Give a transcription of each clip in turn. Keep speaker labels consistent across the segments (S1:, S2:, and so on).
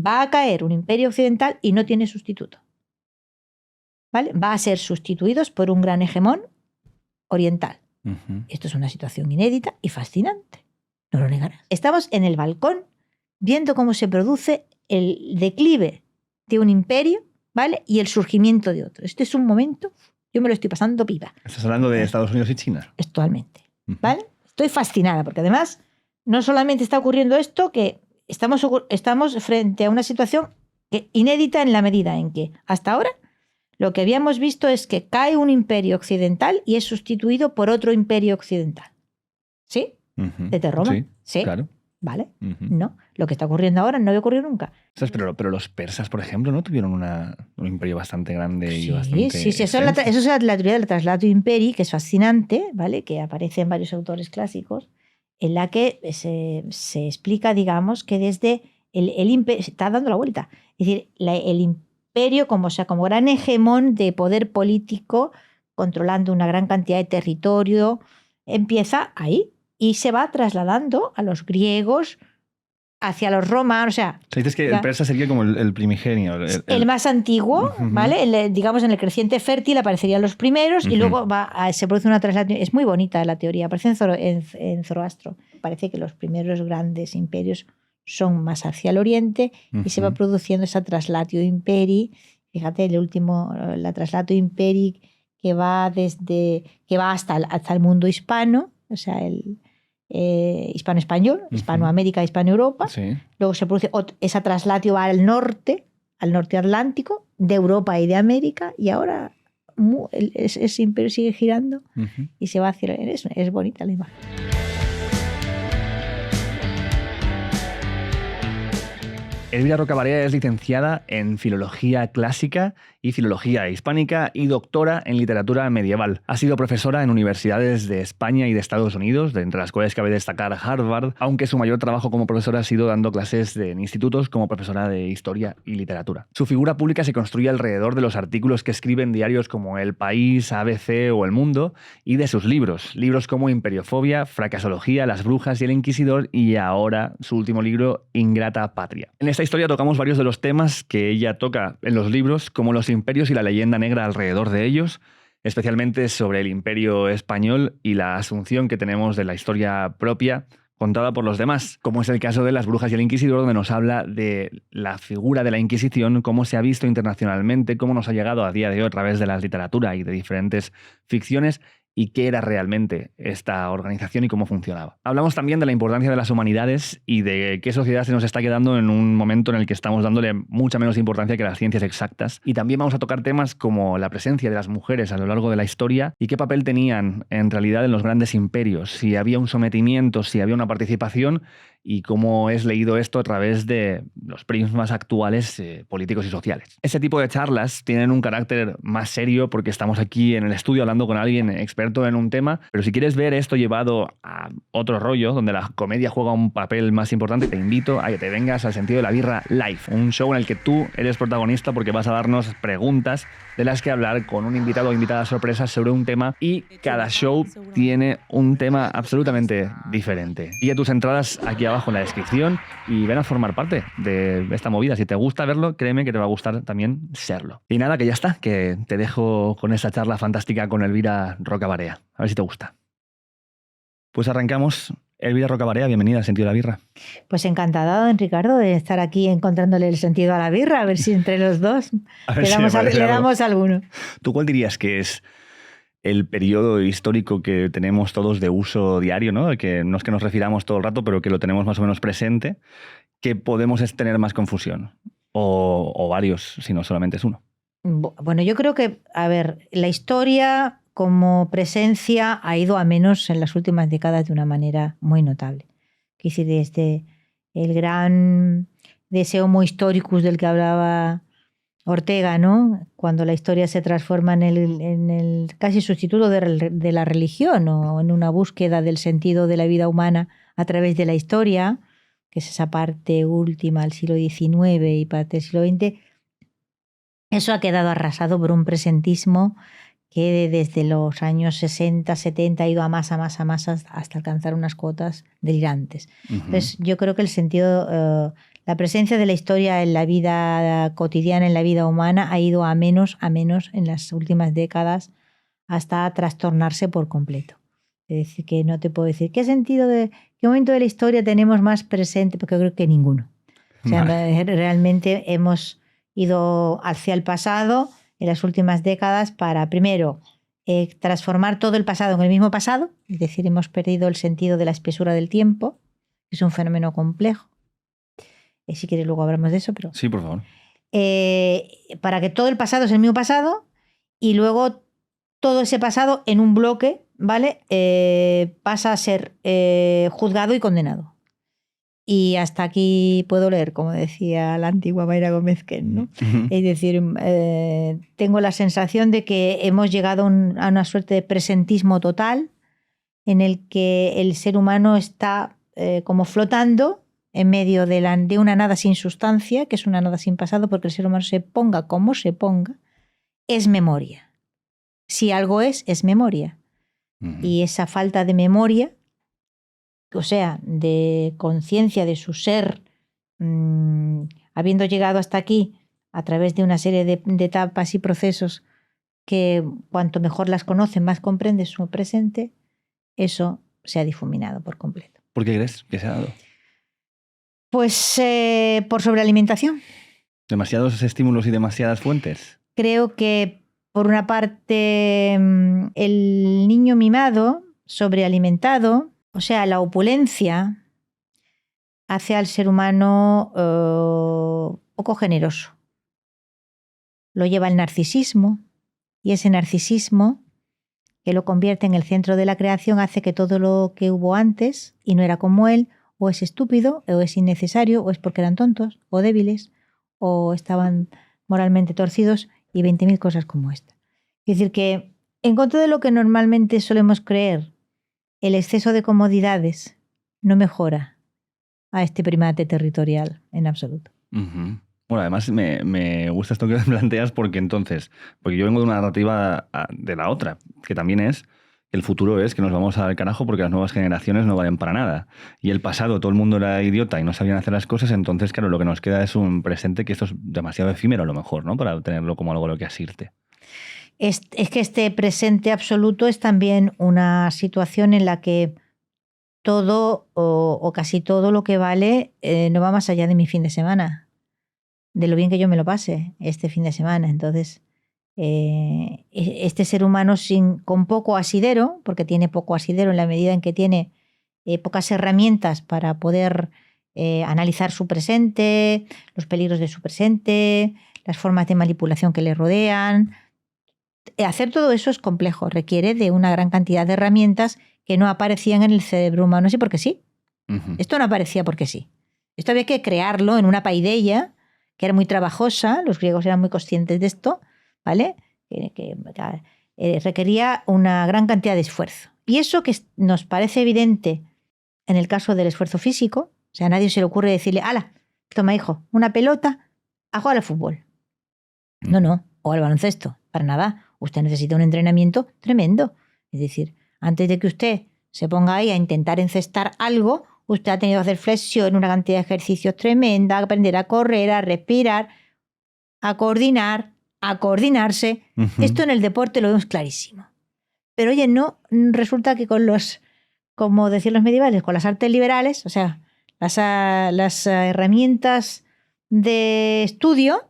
S1: va a caer un imperio occidental y no tiene sustituto. ¿Vale? Va a ser sustituidos por un gran hegemón oriental. Esto es una situación inédita y fascinante. No lo negarás. Estamos en el balcón viendo cómo se produce el declive de un imperio, ¿vale? Y el surgimiento de otro. Este es un momento, yo me lo estoy pasando pipa.
S2: ¿Estás hablando de Estados Unidos y China?
S1: Actualmente, ¿vale? Estoy fascinada porque además no solamente está ocurriendo esto, que estamos frente a una situación inédita en la medida en que hasta ahora lo que habíamos visto es que cae un imperio occidental y es sustituido por otro imperio occidental. ¿Sí? ¿Desde Roma?
S2: Sí, claro.
S1: ¿Vale? No. Lo que está ocurriendo ahora no había ocurrido nunca.
S2: Pero los persas, por ejemplo, ¿no tuvieron un imperio bastante grande y bastante
S1: Sí. Eso es la teoría del traslato imperi, que es fascinante, ¿vale? Que aparece en varios autores clásicos, en la que se explica, digamos, que desde el imperio se está dando la vuelta. Es decir, el imperio como gran hegemón de poder político, controlando una gran cantidad de territorio, empieza ahí y se va trasladando a los griegos, hacia los romanos. O sea,
S2: dices que el persa sería como el primigenio.
S1: El más antiguo, ¿vale? Digamos, en el creciente fértil aparecerían los primeros y luego se produce una traslación. Es muy bonita la teoría, aparece en Zoroastro. Parece que los primeros grandes imperios son más hacia el oriente y se va produciendo esa traslatio imperi. Fíjate, la traslatio imperi que va hasta el mundo hispano, o sea, el hispano-español, Hispanoamérica, Hispano-Europa.
S2: Sí.
S1: Luego se produce esa traslatio va al norte atlántico, de Europa y de América, y ahora ese imperio sigue girando y se va hacia... Es bonita la imagen.
S2: Elvira Rocabarella es licenciada en Filología Clásica y Filología Hispánica y doctora en Literatura Medieval. Ha sido profesora en universidades de España y de Estados Unidos, de entre las cuales cabe destacar Harvard, aunque su mayor trabajo como profesora ha sido dando clases en institutos como profesora de Historia y Literatura. Su figura pública se construye alrededor de los artículos que escribe en diarios como El País, ABC o El Mundo y de sus libros como Imperiofobia, Fracasología, Las Brujas y el Inquisidor y ahora su último libro, Ingrata Patria. En esta historia tocamos varios de los temas que ella toca en los libros, como los imperios y la leyenda negra alrededor de ellos, especialmente sobre el imperio español y la asunción que tenemos de la historia propia contada por los demás, como es el caso de Las Brujas y el Inquisidor, donde nos habla de la figura de la Inquisición, cómo se ha visto internacionalmente, cómo nos ha llegado a día de hoy a través de la literatura y de diferentes ficciones, y qué era realmente esta organización y cómo funcionaba. Hablamos también de la importancia de las humanidades y de qué sociedad se nos está quedando en un momento en el que estamos dándole mucha menos importancia que las ciencias exactas. Y también vamos a tocar temas como la presencia de las mujeres a lo largo de la historia y qué papel tenían en realidad en los grandes imperios, si había un sometimiento, si había una participación y cómo es leído esto a través de los prismas actuales políticos y sociales. Ese tipo de charlas tienen un carácter más serio porque estamos aquí en el estudio hablando con alguien experto en un tema, pero si quieres ver esto llevado a otro rollo, donde la comedia juega un papel más importante, te invito a que te vengas al Sentido de la Birra Live, un show en el que tú eres protagonista porque vas a darnos preguntas de las que hablar con un invitado o invitada sorpresa sobre un tema y cada show tiene un tema absolutamente diferente. Pilla tus entradas aquí abajo en la descripción y ven a formar parte de esta movida. Si te gusta verlo, créeme que te va a gustar también serlo. Y nada, que ya está, que te dejo con esa charla fantástica con Elvira Rocabarella. A ver si te gusta. Pues arrancamos. Elvira Rocabarella, bienvenida al Sentido de la Birra.
S1: Pues encantada, Ricardo, de estar aquí encontrándole el sentido a la birra, a ver si entre los dos le damos alguno.
S2: ¿Tú cuál dirías que es el periodo histórico que tenemos todos de uso diario, ¿no? Que no es que nos refiramos todo el rato, pero que lo tenemos más o menos presente, que podemos tener más confusión? O varios, si no solamente es uno.
S1: Bueno, yo creo que, a ver, la historia como presencia ha ido a menos en las últimas décadas de una manera muy notable. Quise desde el gran deseo homo historicus del que hablaba Ortega, ¿no? Cuando la historia se transforma en el casi sustituto de la religión o en una búsqueda del sentido de la vida humana a través de la historia, que es esa parte última del siglo XIX y parte del siglo XX, eso ha quedado arrasado por un presentismo que desde los años 60, 70 ha ido a más hasta alcanzar unas cuotas delirantes. Entonces, yo creo que la La presencia de la historia en la vida cotidiana, en la vida humana, ha ido a menos en las últimas décadas, hasta trastornarse por completo. Es decir, que no te puedo decir qué momento de la historia tenemos más presente, porque creo que ninguno. O sea, realmente hemos ido hacia el pasado en las últimas décadas para, primero, transformar todo el pasado en el mismo pasado, es decir, hemos perdido el sentido de la espesura del tiempo, que es un fenómeno complejo. Si quieres luego hablamos de eso, pero...
S2: Sí, por favor.
S1: Para que todo el pasado es el mismo pasado y luego todo ese pasado en un bloque, ¿vale? Pasa a ser juzgado y condenado. Y hasta aquí puedo leer, como decía la antigua Mayra Gómez Ken, ¿no? Es decir, tengo la sensación de que hemos llegado a una suerte de presentismo total en el que el ser humano está como flotando en medio de una nada sin sustancia, que es una nada sin pasado, porque el ser humano se ponga como se ponga, es memoria. Si algo es memoria. Y esa falta de memoria, o sea, de conciencia de su ser, habiendo llegado hasta aquí a través de una serie de etapas y procesos que cuanto mejor las conoce, más comprende su presente, eso se ha difuminado por completo.
S2: ¿Por qué crees que se ha dado?
S1: Pues por sobrealimentación.
S2: ¿Demasiados estímulos y demasiadas fuentes?
S1: Creo que, por una parte, el niño mimado, sobrealimentado, o sea, la opulencia, hace al ser humano poco generoso. Lo lleva el narcisismo, y ese narcisismo, que lo convierte en el centro de la creación, hace que todo lo que hubo antes y no era como él, o es estúpido, o es innecesario, o es porque eran tontos, o débiles, o estaban moralmente torcidos, y 20.000 cosas como esta. Es decir, que en contra de lo que normalmente solemos creer, el exceso de comodidades no mejora a este primate territorial en absoluto.
S2: Bueno, además me gusta esto que planteas porque yo vengo de una narrativa de la otra, que también es el futuro es que nos vamos al carajo porque las nuevas generaciones no valen para nada. Y el pasado, todo el mundo era idiota y no sabían hacer las cosas, entonces, claro, lo que nos queda es un presente que esto es demasiado efímero a lo mejor, ¿no? Para tenerlo como algo a lo que asirte.
S1: Es que este presente absoluto es también una situación en la que todo o casi todo lo que vale no va más allá de mi fin de semana, de lo bien que yo me lo pase este fin de semana. Entonces, este ser humano con poco asidero, porque tiene poco asidero en la medida en que tiene pocas herramientas para poder analizar su presente, los peligros de su presente, las formas de manipulación que le rodean. Hacer todo eso es complejo, requiere de una gran cantidad de herramientas que no aparecían en el cerebro humano así porque sí. Esto no aparecía porque sí. Esto había que crearlo en una paideia que era muy trabajosa, los griegos eran muy conscientes de esto, ¿vale? Que requería una gran cantidad de esfuerzo. Y eso que nos parece evidente en el caso del esfuerzo físico, o sea, a nadie se le ocurre decirle, ¡hala, toma hijo, una pelota, a jugar al fútbol! No, o al baloncesto, para nada. Usted necesita un entrenamiento tremendo. Es decir, antes de que usted se ponga ahí a intentar encestar algo, usted ha tenido que hacer flexión, una cantidad de ejercicios tremenda, aprender a correr, a respirar, a coordinar, a coordinarse. Esto en el deporte lo vemos clarísimo. Pero oye, no resulta que como decían los medievales, con las artes liberales, o sea, las herramientas de estudio,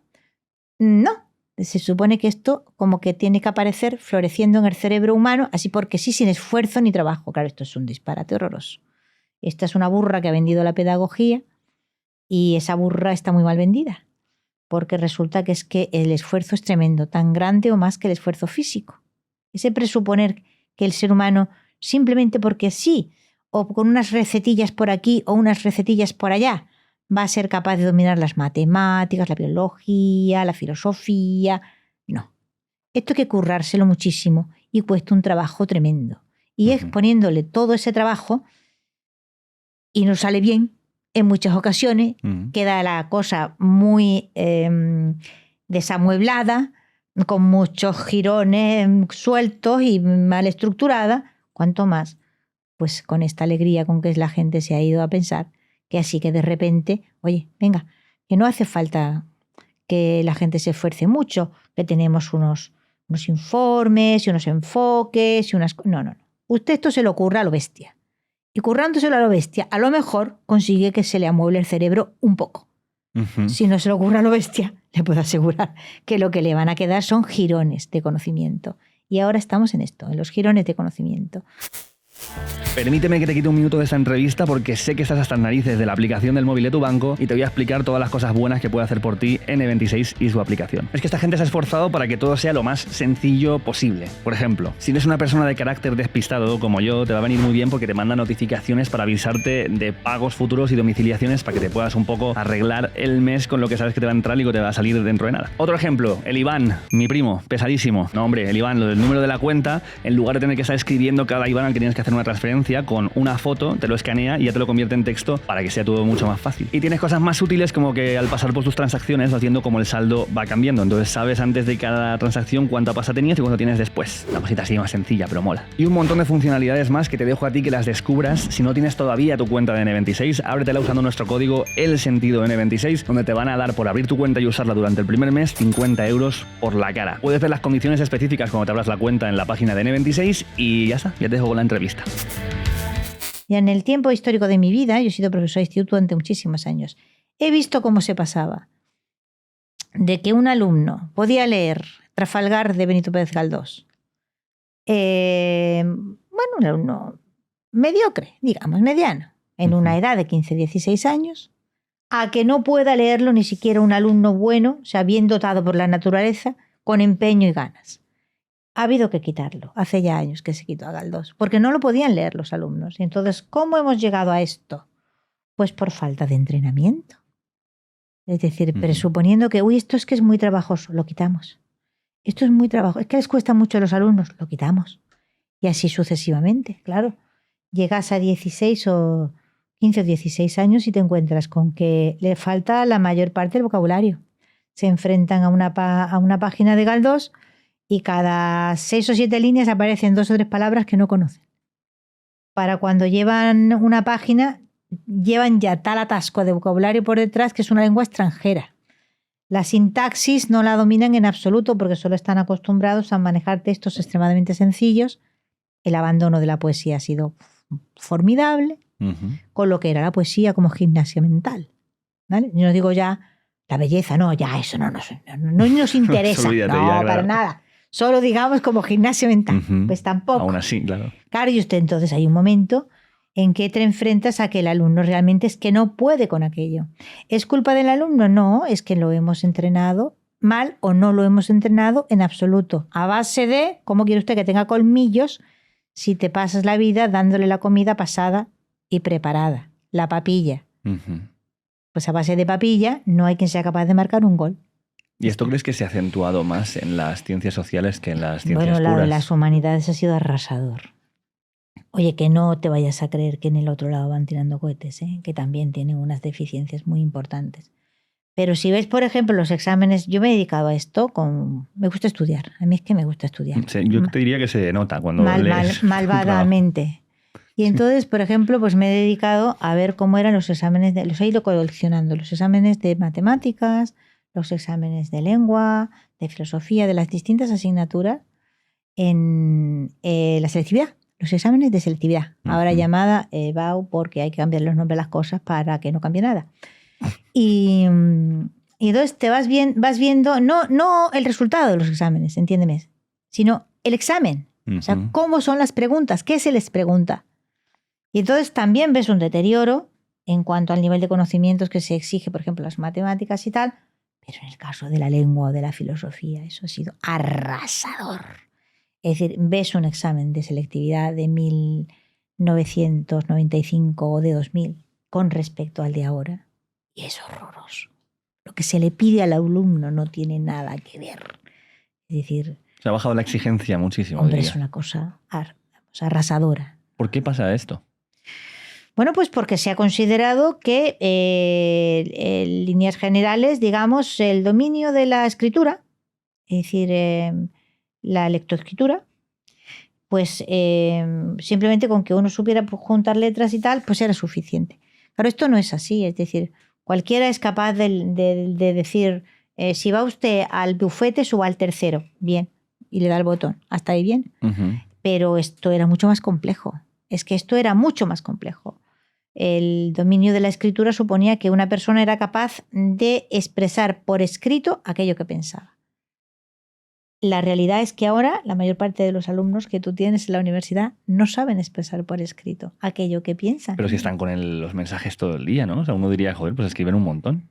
S1: no. Se supone que esto como que tiene que aparecer floreciendo en el cerebro humano, así porque sí, sin esfuerzo ni trabajo. Claro, esto es un disparate horroroso. Esta es una burra que ha vendido la pedagogía y esa burra está muy mal vendida, porque resulta que es que el esfuerzo es tremendo, tan grande o más que el esfuerzo físico. Ese presuponer que el ser humano, simplemente porque sí, o con unas recetillas por aquí o unas recetillas por allá, va a ser capaz de dominar las matemáticas, la biología, la filosofía. No. Esto hay que currárselo muchísimo y cuesta un trabajo tremendo. Y es poniéndole todo ese trabajo y no sale bien en muchas ocasiones, queda la cosa muy desamueblada, con muchos jirones sueltos y mal estructurada. Cuanto más, pues con esta alegría con que la gente se ha ido a pensar que así que de repente, oye, venga, que no hace falta que la gente se esfuerce mucho, que tenemos unos informes y unos enfoques y unas... No, no, no. Usted esto se lo ocurra a lo bestia. Y currándoselo a lo bestia, a lo mejor consigue que se le amueble el cerebro un poco. Si no se le ocurra a lo bestia, le puedo asegurar que lo que le van a quedar son jirones de conocimiento. Y ahora estamos en esto, en los jirones de conocimiento.
S2: Permíteme que te quite un minuto de esta entrevista porque sé que estás hasta las narices de la aplicación del móvil de tu banco y te voy a explicar todas las cosas buenas que puede hacer por ti N26 y su aplicación. Es que esta gente se ha esforzado para que todo sea lo más sencillo posible. Por ejemplo, si eres una persona de carácter despistado como yo, te va a venir muy bien porque te manda notificaciones para avisarte de pagos futuros y domiciliaciones para que te puedas un poco arreglar el mes con lo que sabes que te va a entrar y que te va a salir dentro de nada. Otro ejemplo, el Iván, mi primo, pesadísimo. No, hombre, el Iván, lo del número de la cuenta, en lugar de tener que estar escribiendo cada Iván al que tienes que hacer una transferencia, con una foto te lo escanea y ya te lo convierte en texto para que sea todo mucho más fácil. Y tienes cosas más útiles como que al pasar por tus transacciones vas viendo cómo el saldo va cambiando. Entonces sabes antes de cada transacción cuánta pasa tenías y cuánto tienes después. Una cosita así más sencilla, pero mola. Y un montón de funcionalidades más que te dejo a ti que las descubras. Si no tienes todavía tu cuenta de N26, ábretela usando nuestro código ELSENTIDON26, donde te van a dar por abrir tu cuenta y usarla durante el primer mes 50 euros por la cara. Puedes ver las condiciones específicas cuando te abras la cuenta en la página de N26 y ya está, ya te dejo con la entrevista.
S1: Ya en el tiempo histórico de mi vida, yo he sido profesor de instituto durante muchísimos años, he visto cómo se pasaba de que un alumno podía leer Trafalgar de Benito Pérez Galdós. Un alumno mediocre, digamos, mediano, en una edad de 15-16 años, a que no pueda leerlo ni siquiera un alumno bueno, o sea, bien dotado por la naturaleza, con empeño y ganas. Ha habido que quitarlo. Hace ya años que se quitó a Galdós, porque no lo podían leer los alumnos. Y entonces, ¿cómo hemos llegado a esto? Pues por falta de entrenamiento. Es decir, presuponiendo que, esto es que es muy trabajoso, lo quitamos. Esto es muy trabajoso, es que les cuesta mucho a los alumnos, lo quitamos. Y así sucesivamente, claro. Llegas a 16 o 15 o 16 años y te encuentras con que le falta la mayor parte del vocabulario. Se enfrentan a una página de Galdós y cada 6 o 7 líneas aparecen 2 o 3 palabras que no conocen. Para cuando llevan una página, llevan ya tal atasco de vocabulario por detrás que es una lengua extranjera. La sintaxis no la dominan en absoluto porque solo están acostumbrados a manejar textos extremadamente sencillos. El abandono de la poesía ha sido formidable, con lo que era la poesía como gimnasia mental. ¿Vale? Yo no digo ya la belleza, no, ya eso no nos interesa.
S2: Olvídate,
S1: no,
S2: ya, claro.
S1: para nada. Solo digamos como gimnasia mental. Pues tampoco.
S2: Aún así, claro.
S1: Claro, y usted entonces hay un momento en que te enfrentas a que el alumno realmente es que no puede con aquello. ¿Es culpa del alumno? No, es que lo hemos entrenado mal o no lo hemos entrenado en absoluto. A base de, ¿cómo quiere usted que tenga colmillos si te pasas la vida dándole la comida pasada y preparada? La papilla. Pues a base de papilla no hay quien sea capaz de marcar un gol.
S2: ¿Y esto crees que se ha acentuado más en las ciencias sociales que en las ciencias
S1: puras?
S2: Bueno,
S1: las humanidades ha sido arrasador. Oye, que no te vayas a creer que en el otro lado van tirando cohetes, que también tienen unas deficiencias muy importantes. Pero si ves, por ejemplo, los exámenes, yo me he dedicado a esto, me gusta estudiar. A mí es que me gusta estudiar.
S2: Sí, yo te diría que se nota cuando lees.
S1: Malvadamente. Y entonces, por ejemplo, pues me he dedicado a ver cómo eran los exámenes, los he ido coleccionando, los exámenes de matemáticas, los exámenes de lengua, de filosofía, de las distintas asignaturas en la selectividad, los exámenes de selectividad, ahora llamada EBAU porque hay que cambiar los nombres de las cosas para que no cambie nada. Y entonces te vas viendo no el resultado de los exámenes, entiéndeme, sino el examen. O sea, cómo son las preguntas, qué se les pregunta. Y entonces también ves un deterioro en cuanto al nivel de conocimientos que se exige, por ejemplo, las matemáticas y tal. Pero en el caso de la lengua o de la filosofía, eso ha sido arrasador. Es decir, ves un examen de selectividad de 1995 o de 2000 con respecto al de ahora y es horroroso. Lo que se le pide al alumno no tiene nada que ver. Es decir...
S2: Se ha bajado la exigencia muchísimo.
S1: Hombre, es una cosa arrasadora.
S2: ¿Por qué pasa esto?
S1: Bueno, pues porque se ha considerado que en líneas generales, digamos, el dominio de la escritura, es decir, la lectoescritura, pues simplemente con que uno supiera juntar letras y tal, pues era suficiente. Claro, esto no es así, es decir, Cualquiera es capaz de decir, si va usted al bufete, suba al tercero. Bien. Y le da el botón. Hasta ahí bien. Pero esto era mucho más complejo. Es que esto era mucho más complejo. El dominio de la escritura suponía que una persona era capaz de expresar por escrito aquello que pensaba. La realidad es que ahora la mayor parte de los alumnos que tú tienes en la universidad no saben expresar por escrito aquello que piensan.
S2: Pero si están con los mensajes todo el día, ¿no? O sea, uno diría, joder, pues escriben un montón.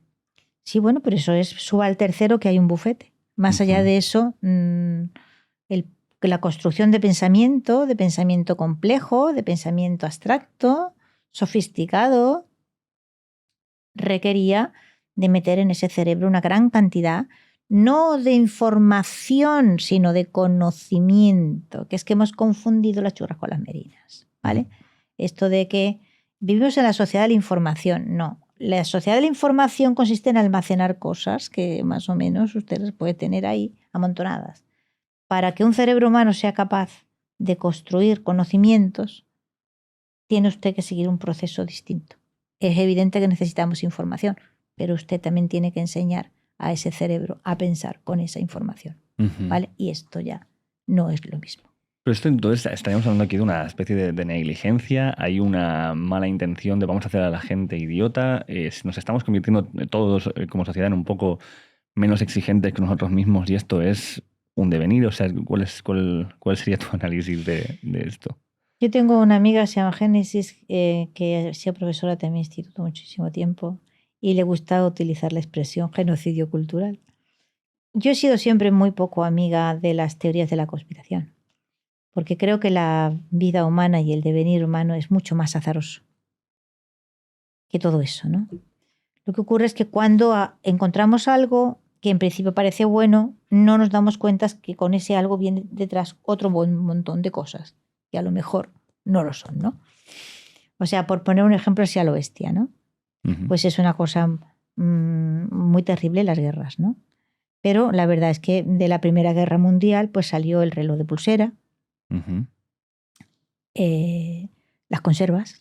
S1: Sí, bueno, pero eso es suba al tercero que hay un bufete. Más allá de eso, la construcción de pensamiento complejo, de pensamiento abstracto, sofisticado, requería de meter en ese cerebro una gran cantidad, no de información, sino de conocimiento, que es que hemos confundido las churras con las merinas, ¿vale? Esto de que vivimos en la sociedad de la información, no. La sociedad de la información consiste en almacenar cosas que más o menos ustedes pueden tener ahí amontonadas. Para que un cerebro humano sea capaz de construir conocimientos, tiene usted que seguir un proceso distinto. Es evidente que necesitamos información, pero usted también tiene que enseñar a ese cerebro a pensar con esa información. ¿Vale? Y esto ya no es lo mismo.
S2: Pero esto entonces estaríamos hablando aquí de una especie de negligencia, hay una mala intención de vamos a hacer a la gente idiota, nos estamos convirtiendo todos como sociedad en un poco menos exigentes que nosotros mismos y esto es un devenir. O sea, ¿cuál sería tu análisis de esto?
S1: Yo tengo una amiga que se llama Génesis, que ha sido profesora de mi instituto muchísimo tiempo y le gusta utilizar la expresión genocidio cultural. Yo he sido siempre muy poco amiga de las teorías de la conspiración, porque creo que la vida humana y el devenir humano es mucho más azaroso que todo eso, ¿no? Lo que ocurre es que cuando encontramos algo que en principio parece bueno, no nos damos cuenta que con ese algo viene detrás otro montón de cosas que a lo mejor no lo son, ¿no? O sea, por poner un ejemplo así a lo bestia, ¿no? Pues es una cosa muy terrible las guerras, ¿no? Pero la verdad es que de la Primera Guerra Mundial pues salió el reloj de pulsera, las conservas,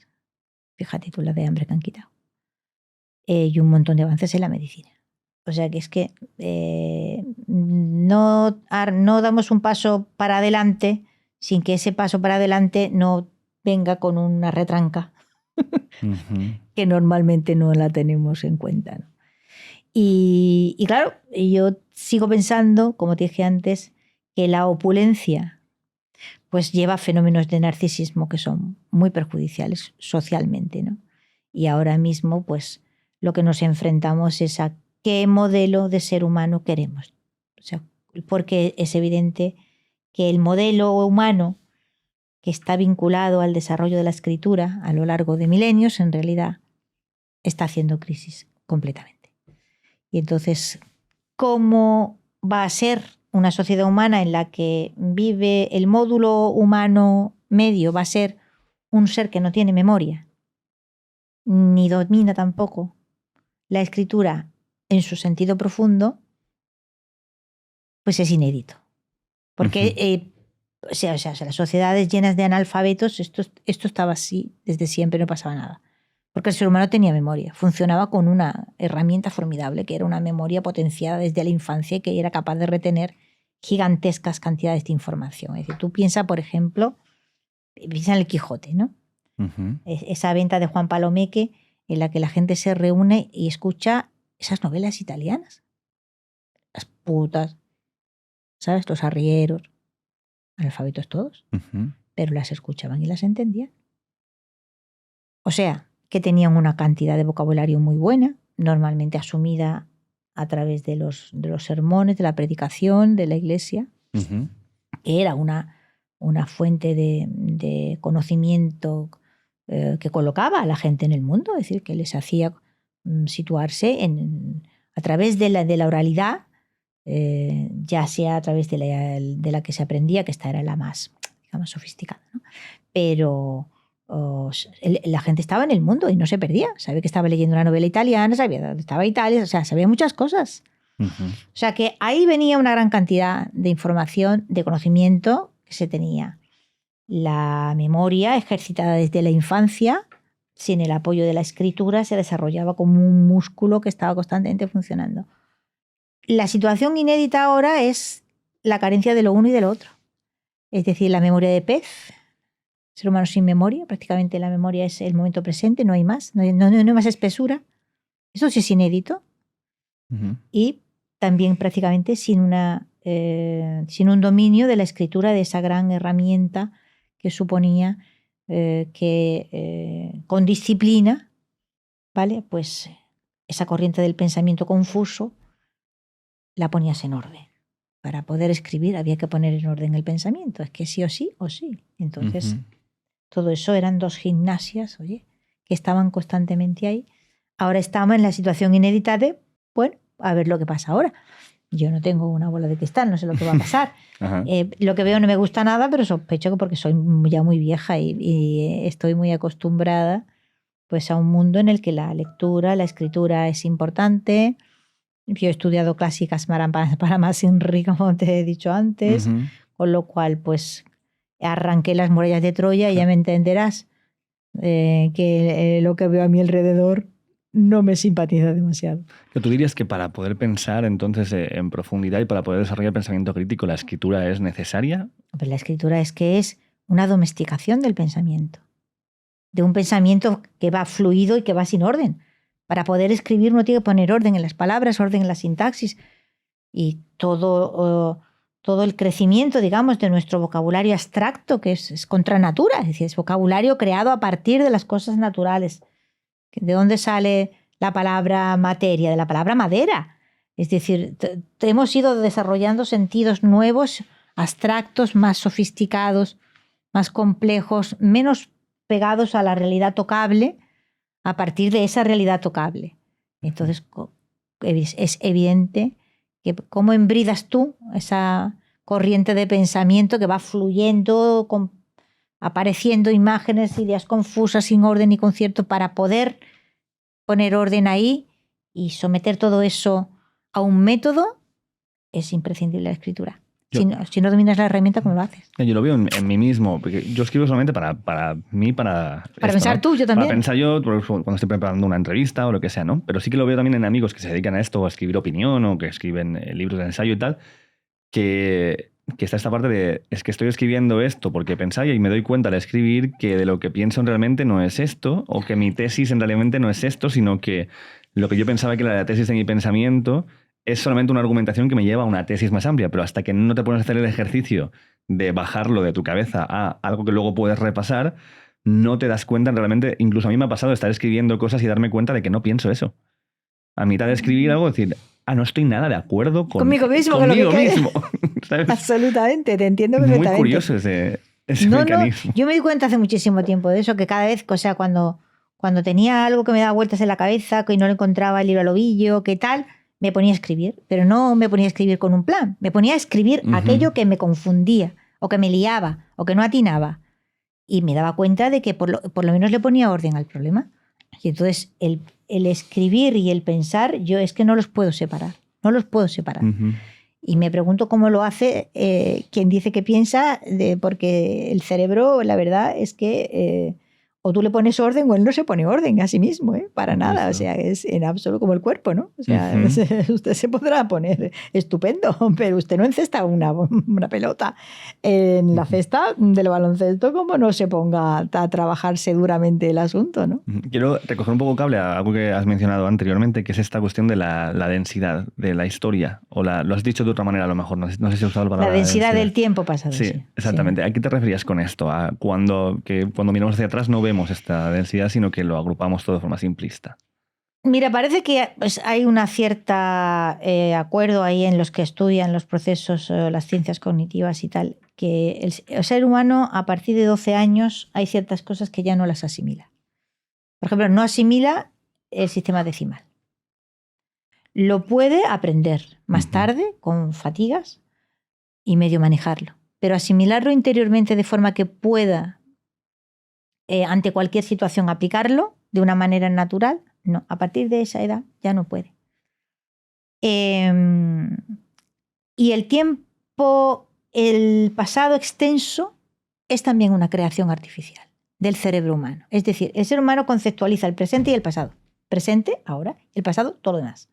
S1: fíjate tú la de hambre que han quitado, y un montón de avances en la medicina. O sea que es que no damos un paso para adelante sin que ese paso para adelante no venga con una retranca que normalmente no la tenemos en cuenta, ¿no? Y claro, yo sigo pensando, como te dije antes, que la opulencia pues lleva fenómenos de narcisismo que son muy perjudiciales socialmente, ¿no? Y ahora mismo pues lo que nos enfrentamos es a qué modelo de ser humano queremos. O sea, porque es evidente que el modelo humano que está vinculado al desarrollo de la escritura a lo largo de milenios, en realidad está haciendo crisis completamente. Y entonces, ¿cómo va a ser una sociedad humana en la que vive el módulo humano medio? Va a ser un ser que no tiene memoria, ni domina tampoco la escritura en su sentido profundo, pues es inédito. Porque o sea, las sociedades llenas de analfabetos, esto estaba así desde siempre, no pasaba nada. Porque el ser humano tenía memoria, funcionaba con una herramienta formidable, que era una memoria potenciada desde la infancia y que era capaz de retener gigantescas cantidades de información. Es decir, tú piensa, por ejemplo, piensa en el Quijote, ¿no? Esa venta de Juan Palomeque en la que la gente se reúne y escucha esas novelas italianas. Las putas, ¿sabes? Los arrieros, analfabetos todos, pero las escuchaban y las entendían. O sea, que tenían una cantidad de vocabulario muy buena, normalmente asumida a través de los sermones, de la predicación, de la iglesia, que era una fuente de conocimiento que colocaba a la gente en el mundo, es decir, que les hacía situarse a través de la oralidad, ya sea a través de la que se aprendía, que esta era la más, digamos, sofisticada, ¿no? Pero la gente estaba en el mundo y no se perdía. Sabía que estaba leyendo una novela italiana, sabía dónde estaba Italia, o sea, sabía muchas cosas. O sea, que ahí venía una gran cantidad de información, de conocimiento que se tenía. La memoria ejercitada desde la infancia sin el apoyo de la escritura se desarrollaba como un músculo que estaba constantemente funcionando. La situación inédita ahora es la carencia de lo uno y de lo otro. Es decir, la memoria de pez, ser humano sin memoria, prácticamente la memoria es el momento presente, no hay más, no hay más espesura. Eso sí es inédito. Y también prácticamente sin un dominio de la escritura, de esa gran herramienta que suponía que con disciplina, ¿vale? Pues esa corriente del pensamiento confuso la ponías en orden. Para poder escribir había que poner en orden el pensamiento. Es que sí o sí o sí. Entonces, todo eso eran dos gimnasias, oye, que estaban constantemente ahí. Ahora estamos en la situación inédita de, bueno, a ver lo que pasa ahora. Yo no tengo una bola de cristal, no sé lo que va a pasar. Lo que veo no me gusta nada, pero sospecho que porque soy ya muy vieja y estoy muy acostumbrada pues, a un mundo en el que la lectura, la escritura es importante. Yo he estudiado clásicas para más Inri, como te he dicho antes, con lo cual pues arranqué las murallas de Troya y ya me entenderás que lo que veo a mi alrededor no me simpatiza demasiado.
S2: ¿Tú dirías que para poder pensar entonces en profundidad y para poder desarrollar el pensamiento crítico, la escritura es necesaria?
S1: Pues la escritura es que es una domesticación del pensamiento, de un pensamiento que va fluido y que va sin orden. Para poder escribir uno tiene que poner orden en las palabras, orden en la sintaxis y todo el crecimiento, digamos, de nuestro vocabulario abstracto, que es contra natura, es decir, es vocabulario creado a partir de las cosas naturales. ¿De dónde sale la palabra materia? De la palabra madera. Es decir, hemos ido desarrollando sentidos nuevos, abstractos, más sofisticados, más complejos, menos pegados a la realidad tocable, a partir de esa realidad tocable. Entonces, es evidente que cómo embridas tú esa corriente de pensamiento que va fluyendo, apareciendo imágenes, ideas confusas, sin orden y concierto, para poder poner orden ahí y someter todo eso a un método, es imprescindible la escritura. Si no dominas la herramienta, ¿cómo lo haces?
S2: Yo lo veo en mí mismo, porque yo escribo solamente para mí, para
S1: pensar, ¿no? Tú, yo también.
S2: Para pensar yo cuando estoy preparando una entrevista o lo que sea, ¿no? Pero sí que lo veo también en amigos que se dedican a esto, a escribir opinión o que escriben libros de ensayo y tal, que está esta parte de, es que estoy escribiendo esto porque pensáis y me doy cuenta al escribir que de lo que pienso realmente no es esto, o que mi tesis en realmente no es esto, sino que lo que yo pensaba que era la tesis de mi pensamiento es solamente una argumentación que me lleva a una tesis más amplia, pero hasta que no te pones a hacer el ejercicio de bajarlo de tu cabeza a algo que luego puedes repasar, no te das cuenta realmente. Incluso a mí me ha pasado estar escribiendo cosas y darme cuenta de que no pienso eso. A mitad de escribir algo, decir, no estoy nada de acuerdo conmigo mismo.
S1: ¿Sabes? Absolutamente, te entiendo perfectamente.
S2: Muy curioso ese mecanismo.
S1: Yo me di cuenta hace muchísimo tiempo de eso, que cada vez, o sea, cuando tenía algo que me daba vueltas en la cabeza, que no le encontraba el libro al ovillo, que tal, me ponía a escribir, pero no me ponía a escribir con un plan, me ponía a escribir aquello que me confundía, o que me liaba, o que no atinaba. Y me daba cuenta de que por lo menos le ponía orden al problema. Y entonces el escribir y el pensar, yo es que no los puedo separar, no los puedo separar. Y me pregunto cómo lo hace quien dice que piensa, porque el cerebro, la verdad es que o tú le pones orden o él no se pone orden a sí mismo, para nada. O sea, es en absoluto como el cuerpo, ¿no? O sea, usted se podrá poner estupendo, pero usted no encesta una pelota en la cesta del baloncesto como no se ponga a trabajarse duramente el asunto, ¿no?
S2: Quiero recoger un poco cable a algo que has mencionado anteriormente, que es esta cuestión de la densidad de la historia. O lo has dicho de otra manera a lo mejor, no sé si has usado la palabra.
S1: La densidad del tiempo pasado.
S2: Sí, exactamente. ¿A qué te referías con esto? A cuando miramos hacia atrás no vemos esta densidad, sino que lo agrupamos todo de forma simplista.
S1: Mira, parece que pues, hay una cierta acuerdo ahí en los que estudian los procesos, las ciencias cognitivas y tal, que el ser humano a partir de 12 años hay ciertas cosas que ya no las asimila. Por ejemplo, no asimila el sistema decimal. Lo puede aprender más tarde con fatigas y medio manejarlo, pero asimilarlo interiormente de forma que pueda ante cualquier situación aplicarlo de una manera natural, no, a partir de esa edad ya no puede. Y el tiempo, el pasado extenso, es también una creación artificial. del cerebro humano. Es decir, el ser humano conceptualiza el presente y el pasado. Presente, ahora, el pasado, todo lo demás.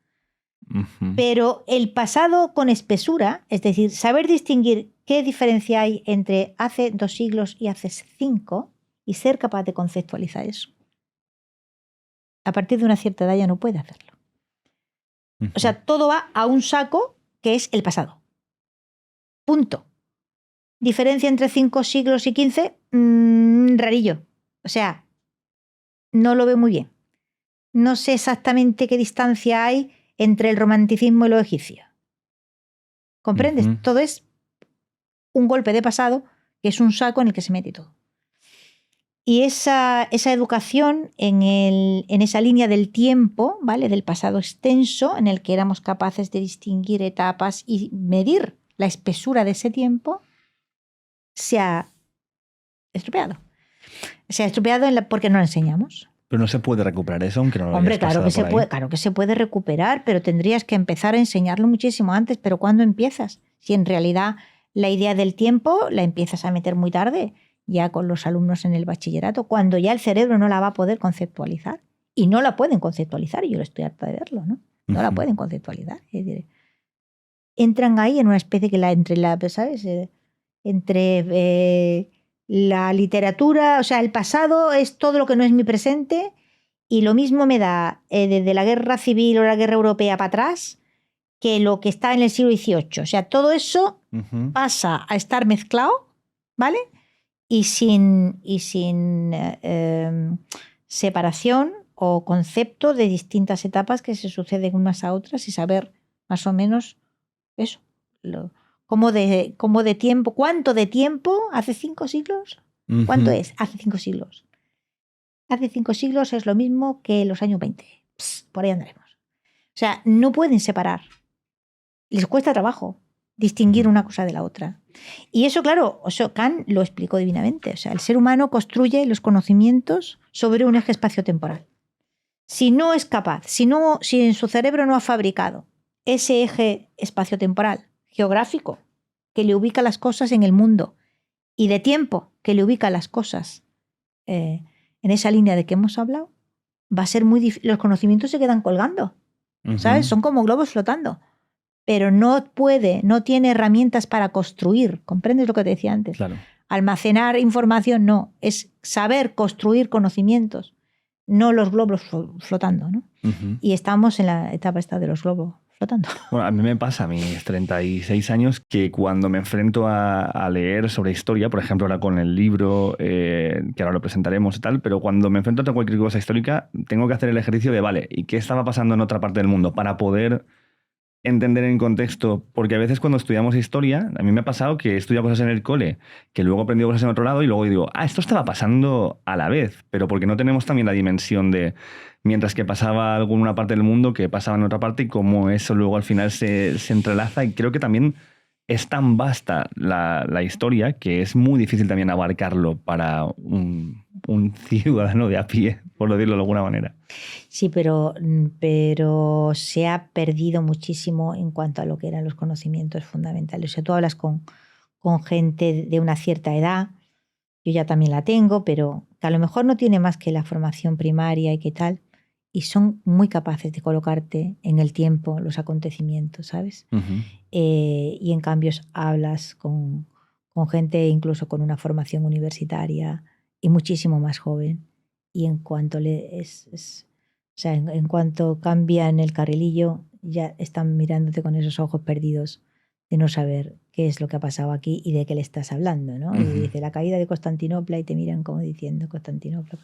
S1: Pero el pasado con espesura, es decir, saber distinguir qué diferencia hay entre hace 2 siglos y hace 5 y ser capaz de conceptualizar eso. A partir de una cierta edad ya no puede hacerlo. O sea, todo va a un saco que es el pasado. Punto. Diferencia entre 5 siglos y 15, rarillo. O sea, no lo veo muy bien. No sé exactamente qué distancia hay entre el romanticismo y lo egipcio. ¿Comprendes? Todo es un golpe de pasado que es un saco en el que se mete todo. Y esa educación en esa línea del tiempo, ¿vale? Del pasado extenso, en el que éramos capaces de distinguir etapas y medir la espesura de ese tiempo, se ha estropeado. Se ha estropeado porque no lo enseñamos.
S2: Pero no se puede recuperar eso, aunque no lo
S1: Hombre,
S2: hayas
S1: claro
S2: pasado
S1: que se
S2: por ahí.
S1: puede, claro que se puede recuperar, pero tendrías que empezar a enseñarlo muchísimo antes. Pero ¿cuándo empiezas? Si en realidad la idea del tiempo la empiezas a meter muy tarde, ya con los alumnos en el bachillerato, cuando ya el cerebro no la va a poder conceptualizar. Y no la pueden conceptualizar, y yo lo estoy harta de verlo, ¿no? No la pueden conceptualizar. Es decir, entran ahí en una especie que ¿sabes? Entre la literatura, o sea, el pasado es todo lo que no es mi presente, y lo mismo me da desde la guerra civil o la guerra europea para atrás que lo que está en el siglo XVIII. O sea, todo eso pasa a estar mezclado, ¿vale? Y sin separación o concepto de distintas etapas que se suceden unas a otras y saber más o menos eso, cómo de tiempo, cuánto de tiempo, hace 5 siglos, ¿cuánto es? Hace 5 siglos. Hace 5 siglos es lo mismo que los años 20. Por ahí andaremos. O sea, no pueden separar. Les cuesta trabajo distinguir una cosa de la otra. Y eso, claro, Kant lo explicó divinamente. O sea, el ser humano construye los conocimientos sobre un eje espaciotemporal. Si no es capaz, si en su cerebro no ha fabricado ese eje espaciotemporal, geográfico, que le ubica las cosas en el mundo, y de tiempo, que le ubica las cosas en esa línea de que hemos hablado, va a ser muy difícil. Los conocimientos se quedan colgando, ¿sabes? Son como globos flotando. Pero no tiene herramientas para construir. ¿Comprendes lo que te decía antes?
S2: Claro.
S1: Almacenar información no, es saber construir conocimientos, no los globos flotando, ¿no? Y estamos en la etapa esta de los globos flotando.
S2: Bueno, a mí me pasa a mis 36 años que cuando me enfrento a leer sobre historia, por ejemplo ahora con el libro, que ahora lo presentaremos y tal, pero cuando me enfrento a cualquier cosa histórica tengo que hacer el ejercicio de, vale, ¿y qué estaba pasando en otra parte del mundo? Para poder entender en contexto, porque a veces cuando estudiamos historia, a mí me ha pasado que he estudiado cosas en el cole, que luego he aprendido cosas en otro lado y luego digo, esto estaba pasando a la vez, pero porque no tenemos también la dimensión de, mientras que pasaba algo en una parte del mundo, que pasaba en otra parte y cómo eso luego al final se entrelaza. Y creo que también es tan vasta la historia que es muy difícil también abarcarlo para un ciudadano de a pie, por decirlo de alguna manera.
S1: Sí, pero se ha perdido muchísimo en cuanto a lo que eran los conocimientos fundamentales. O sea, tú hablas con gente de una cierta edad, yo ya también la tengo, pero que a lo mejor no tiene más que la formación primaria y qué tal, y son muy capaces de colocarte en el tiempo los acontecimientos, ¿sabes? Y en cambio hablas con gente incluso con una formación universitaria y muchísimo más joven, y en cuanto o sea, en cuanto cambian el carrilillo, ya están mirándote con esos ojos perdidos de no saber qué es lo que ha pasado aquí y de qué le estás hablando, ¿no? Y dice la caída de Constantinopla y te miran como diciendo Constantinopla.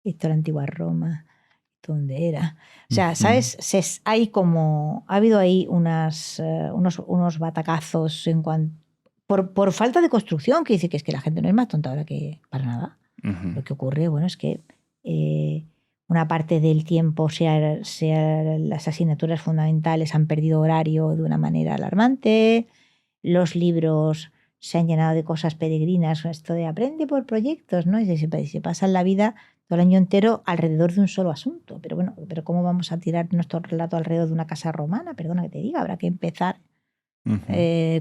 S1: Esto era la antigua Roma, ¿esto dónde era? O sea, ¿sabes? Ha habido ahí unos batacazos por falta de construcción, que dice que es que la gente no es más tonta ahora que para nada. Lo que ocurre, bueno, es que una parte del tiempo, sea las asignaturas fundamentales, han perdido horario de una manera alarmante, los libros se han llenado de cosas peregrinas, esto de aprende por proyectos, ¿no? Y se pasan la vida todo el año entero alrededor de un solo asunto. Pero bueno, ¿cómo vamos a tirar nuestro relato alrededor de una casa romana? Perdona que te diga, habrá que empezar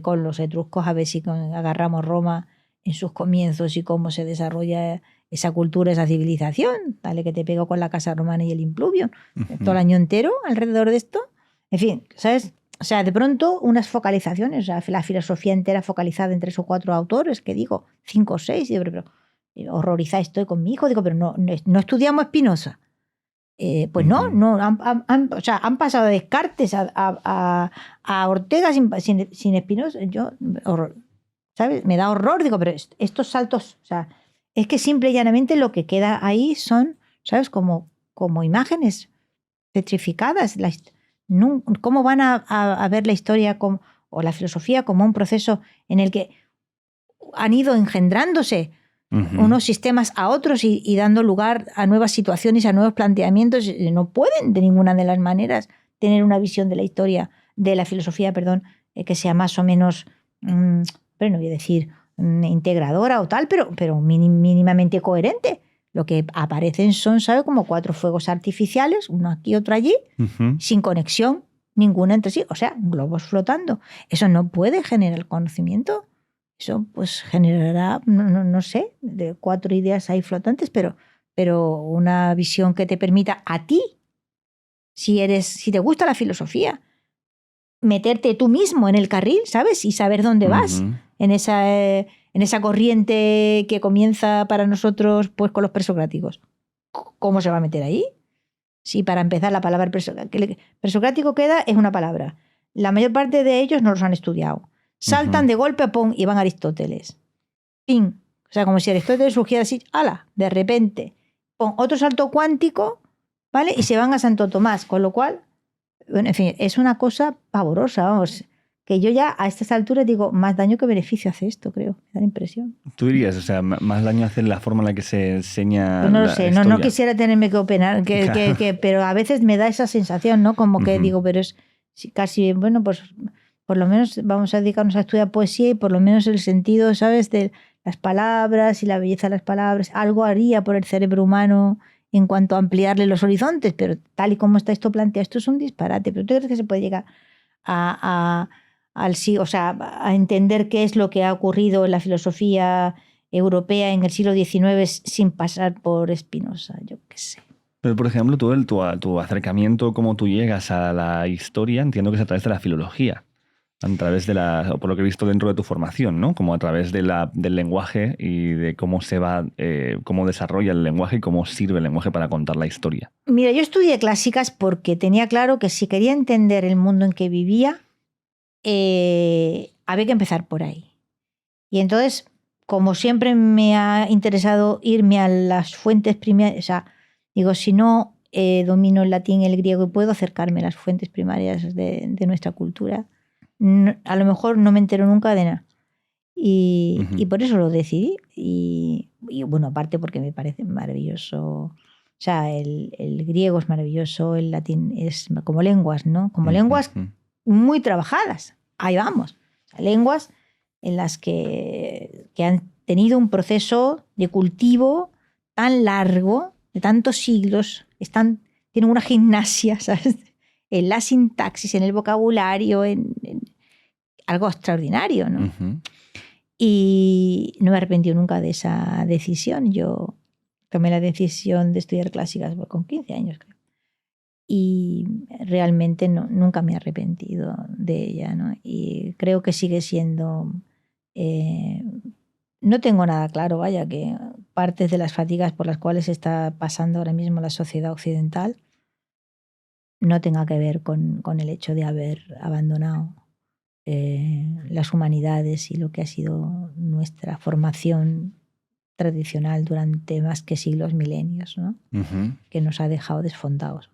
S1: con los etruscos a ver si agarramos Roma en sus comienzos y cómo se desarrolla esa cultura, esa civilización. Dale que te pego con la casa romana y el impluvium. Todo el año entero alrededor de esto. En fin, ¿sabes? O sea, de pronto unas focalizaciones, o sea, la filosofía entera focalizada en 3 o 4 autores, que digo, 5 o 6, y digo, pero horrorizada estoy con mi hijo, digo, pero no estudiamos Spinoza. Pues no, o sea, han pasado de Descartes a Ortega sin Spinoza. Yo, ¿sabes? Me da horror, digo, pero estos saltos, o sea, es que simple y llanamente lo que queda ahí son, ¿sabes? Como imágenes petrificadas. ¿Cómo van a ver la historia o la filosofía como un proceso en el que han ido engendrándose unos sistemas a otros y dando lugar a nuevas situaciones, a nuevos planteamientos? No pueden de ninguna de las maneras tener una visión de la historia, de la filosofía, perdón, que sea más o menos, pero no voy a decir integradora o tal, pero mínimamente coherente. Lo que aparecen son, ¿sabes? Como 4 fuegos artificiales, uno aquí, otro allí, sin conexión ninguna entre sí. O sea, globos flotando. Eso no puede generar conocimiento. Eso pues generará, no sé, de 4 ideas ahí flotantes, pero una visión que te permita a ti, si te gusta la filosofía, meterte tú mismo en el carril, ¿sabes? Y saber dónde vas en esa corriente que comienza para nosotros pues con los presocráticos. ¿Cómo se va a meter ahí? Sí, para empezar, la palabra presocrático queda es una palabra. La mayor parte de ellos no los han estudiado. Saltan de golpe, ¡pum!, y van a Aristóteles. Fin. O sea, como si Aristóteles surgiera así, ¡hala!, de repente. Pon otro salto cuántico, ¿vale? Y se van a Santo Tomás. Con lo cual, bueno, en fin, es una cosa pavorosa, vamos. Que yo ya a estas alturas digo, más daño que beneficio hace esto, creo. Me da la impresión.
S2: Tú dirías, o sea, más daño hace la forma en la que se enseña.
S1: Pues no lo sé, no quisiera tenerme que opinar,
S2: Claro.
S1: pero a veces me da esa sensación, ¿no? Como que digo, pero es casi, bueno, pues por lo menos vamos a dedicarnos a estudiar poesía y por lo menos el sentido, ¿sabes?, de las palabras y la belleza de las palabras. Algo haría por el cerebro humano en cuanto a ampliarle los horizontes, pero tal y como está esto planteado, esto es un disparate. ¿Pero tú crees que se puede llegar a entender qué es lo que ha ocurrido en la filosofía europea en el siglo XIX sin pasar por Spinoza? Yo qué sé.
S2: Pero, por ejemplo, tu acercamiento, cómo tú llegas a la historia, entiendo que es a través de la filología, a través o por lo que he visto dentro de tu formación, ¿no? Como a través del lenguaje y de cómo cómo desarrolla el lenguaje y cómo sirve el lenguaje para contar la historia.
S1: Mira, yo estudié clásicas porque tenía claro que si quería entender el mundo en que vivía, había que empezar por ahí. Y entonces, como siempre me ha interesado irme a las fuentes primarias, o sea, digo, si no domino el latín y el griego y puedo acercarme a las fuentes primarias de nuestra cultura, a lo mejor no me entero nunca de nada. Y por eso lo decidí. Y bueno, aparte porque me parece maravilloso. O sea, el griego es maravilloso, el latín es como lenguas, ¿no? Como lenguas muy trabajadas. Ahí vamos. O sea, lenguas en las que han tenido un proceso de cultivo tan largo, de tantos siglos, tienen una gimnasia, ¿sabes?, en la sintaxis, en el vocabulario, en algo extraordinario, ¿no? Y no me he arrepentido nunca de esa decisión. Yo tomé la decisión de estudiar clásicas con 15 años, creo. Y realmente nunca me he arrepentido de ella, ¿no? Y creo que sigue siendo... no tengo nada claro, vaya, que partes de las fatigas por las cuales está pasando ahora mismo la sociedad occidental no tenga que ver con el hecho de haber abandonado las humanidades y lo que ha sido nuestra formación tradicional durante más que siglos, milenios, ¿no? Que nos ha dejado desfondados.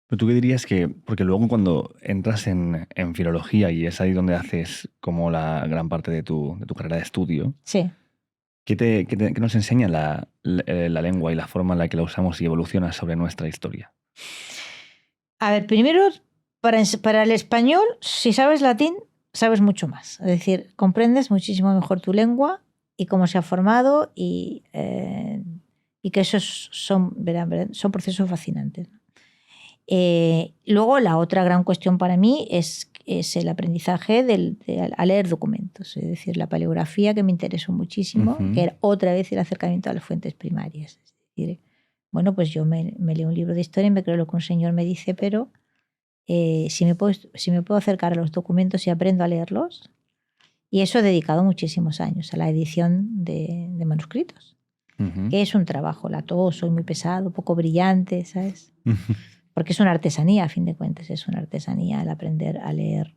S2: Pero tú qué dirías porque luego cuando entras en filología y es ahí donde haces como la gran parte de tu carrera de estudio,
S1: sí.
S2: ¿Qué nos enseña la lengua y la forma en la que la usamos y evoluciona sobre nuestra historia?
S1: A ver, primero, para el español, si sabes latín, sabes mucho más. Es decir, comprendes muchísimo mejor tu lengua y cómo se ha formado y que esos son procesos fascinantes. Luego, la otra gran cuestión para mí es es el aprendizaje a leer documentos, es decir, la paleografía, que me interesó muchísimo, que era otra vez el acercamiento a las fuentes primarias. Es decir, bueno, pues yo me leo un libro de historia y me creo lo que un señor me dice, pero si me puedo acercar a los documentos y aprendo a leerlos. Y eso he dedicado muchísimos años a la edición de manuscritos, que es un trabajo latoso y muy pesado, poco brillante, ¿sabes? Porque es una artesanía, a fin de cuentas, es una artesanía el aprender a leer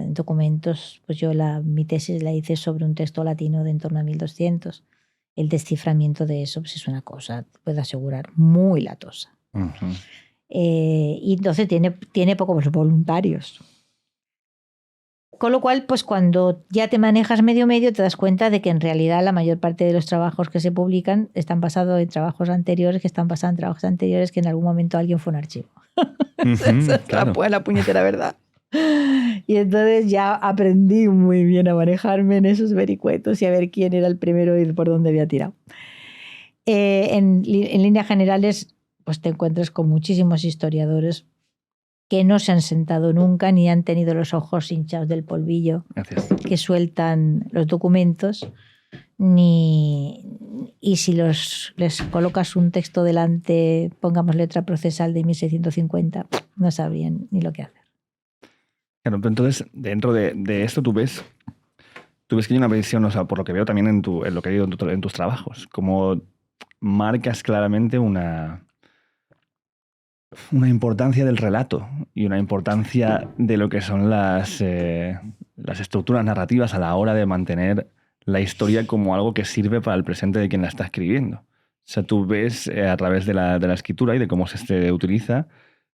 S1: documentos. Pues yo mi tesis la hice sobre un texto latino de en torno a 1200. El desciframiento de eso pues es una cosa, te puedo asegurar, muy latosa. Y entonces tiene pocos voluntarios. Con lo cual, pues cuando ya te manejas medio te das cuenta de que en realidad la mayor parte de los trabajos que se publican están basados en trabajos anteriores, que en algún momento alguien fue un archivo. Esa es
S2: claro.
S1: la puñetera verdad. Y entonces ya aprendí muy bien a manejarme en esos vericuetos y a ver quién era el primero y por dónde había tirado. En líneas generales, pues te encuentras con muchísimos historiadores que no se han sentado nunca ni han tenido los ojos hinchados del polvillo.
S2: Gracias.
S1: Que sueltan los documentos, y si les colocas un texto delante, pongamos letra procesal de 1650, no sabrían ni lo que hacer.
S2: Claro, pero entonces, dentro de esto tú ves que hay una visión, o sea, por lo que veo también en lo que he leído en tus trabajos, como marcas claramente una importancia del relato y una importancia de lo que son las estructuras narrativas a la hora de mantener la historia como algo que sirve para el presente de quien la está escribiendo. O sea, tú ves a través de la escritura y de cómo se utiliza,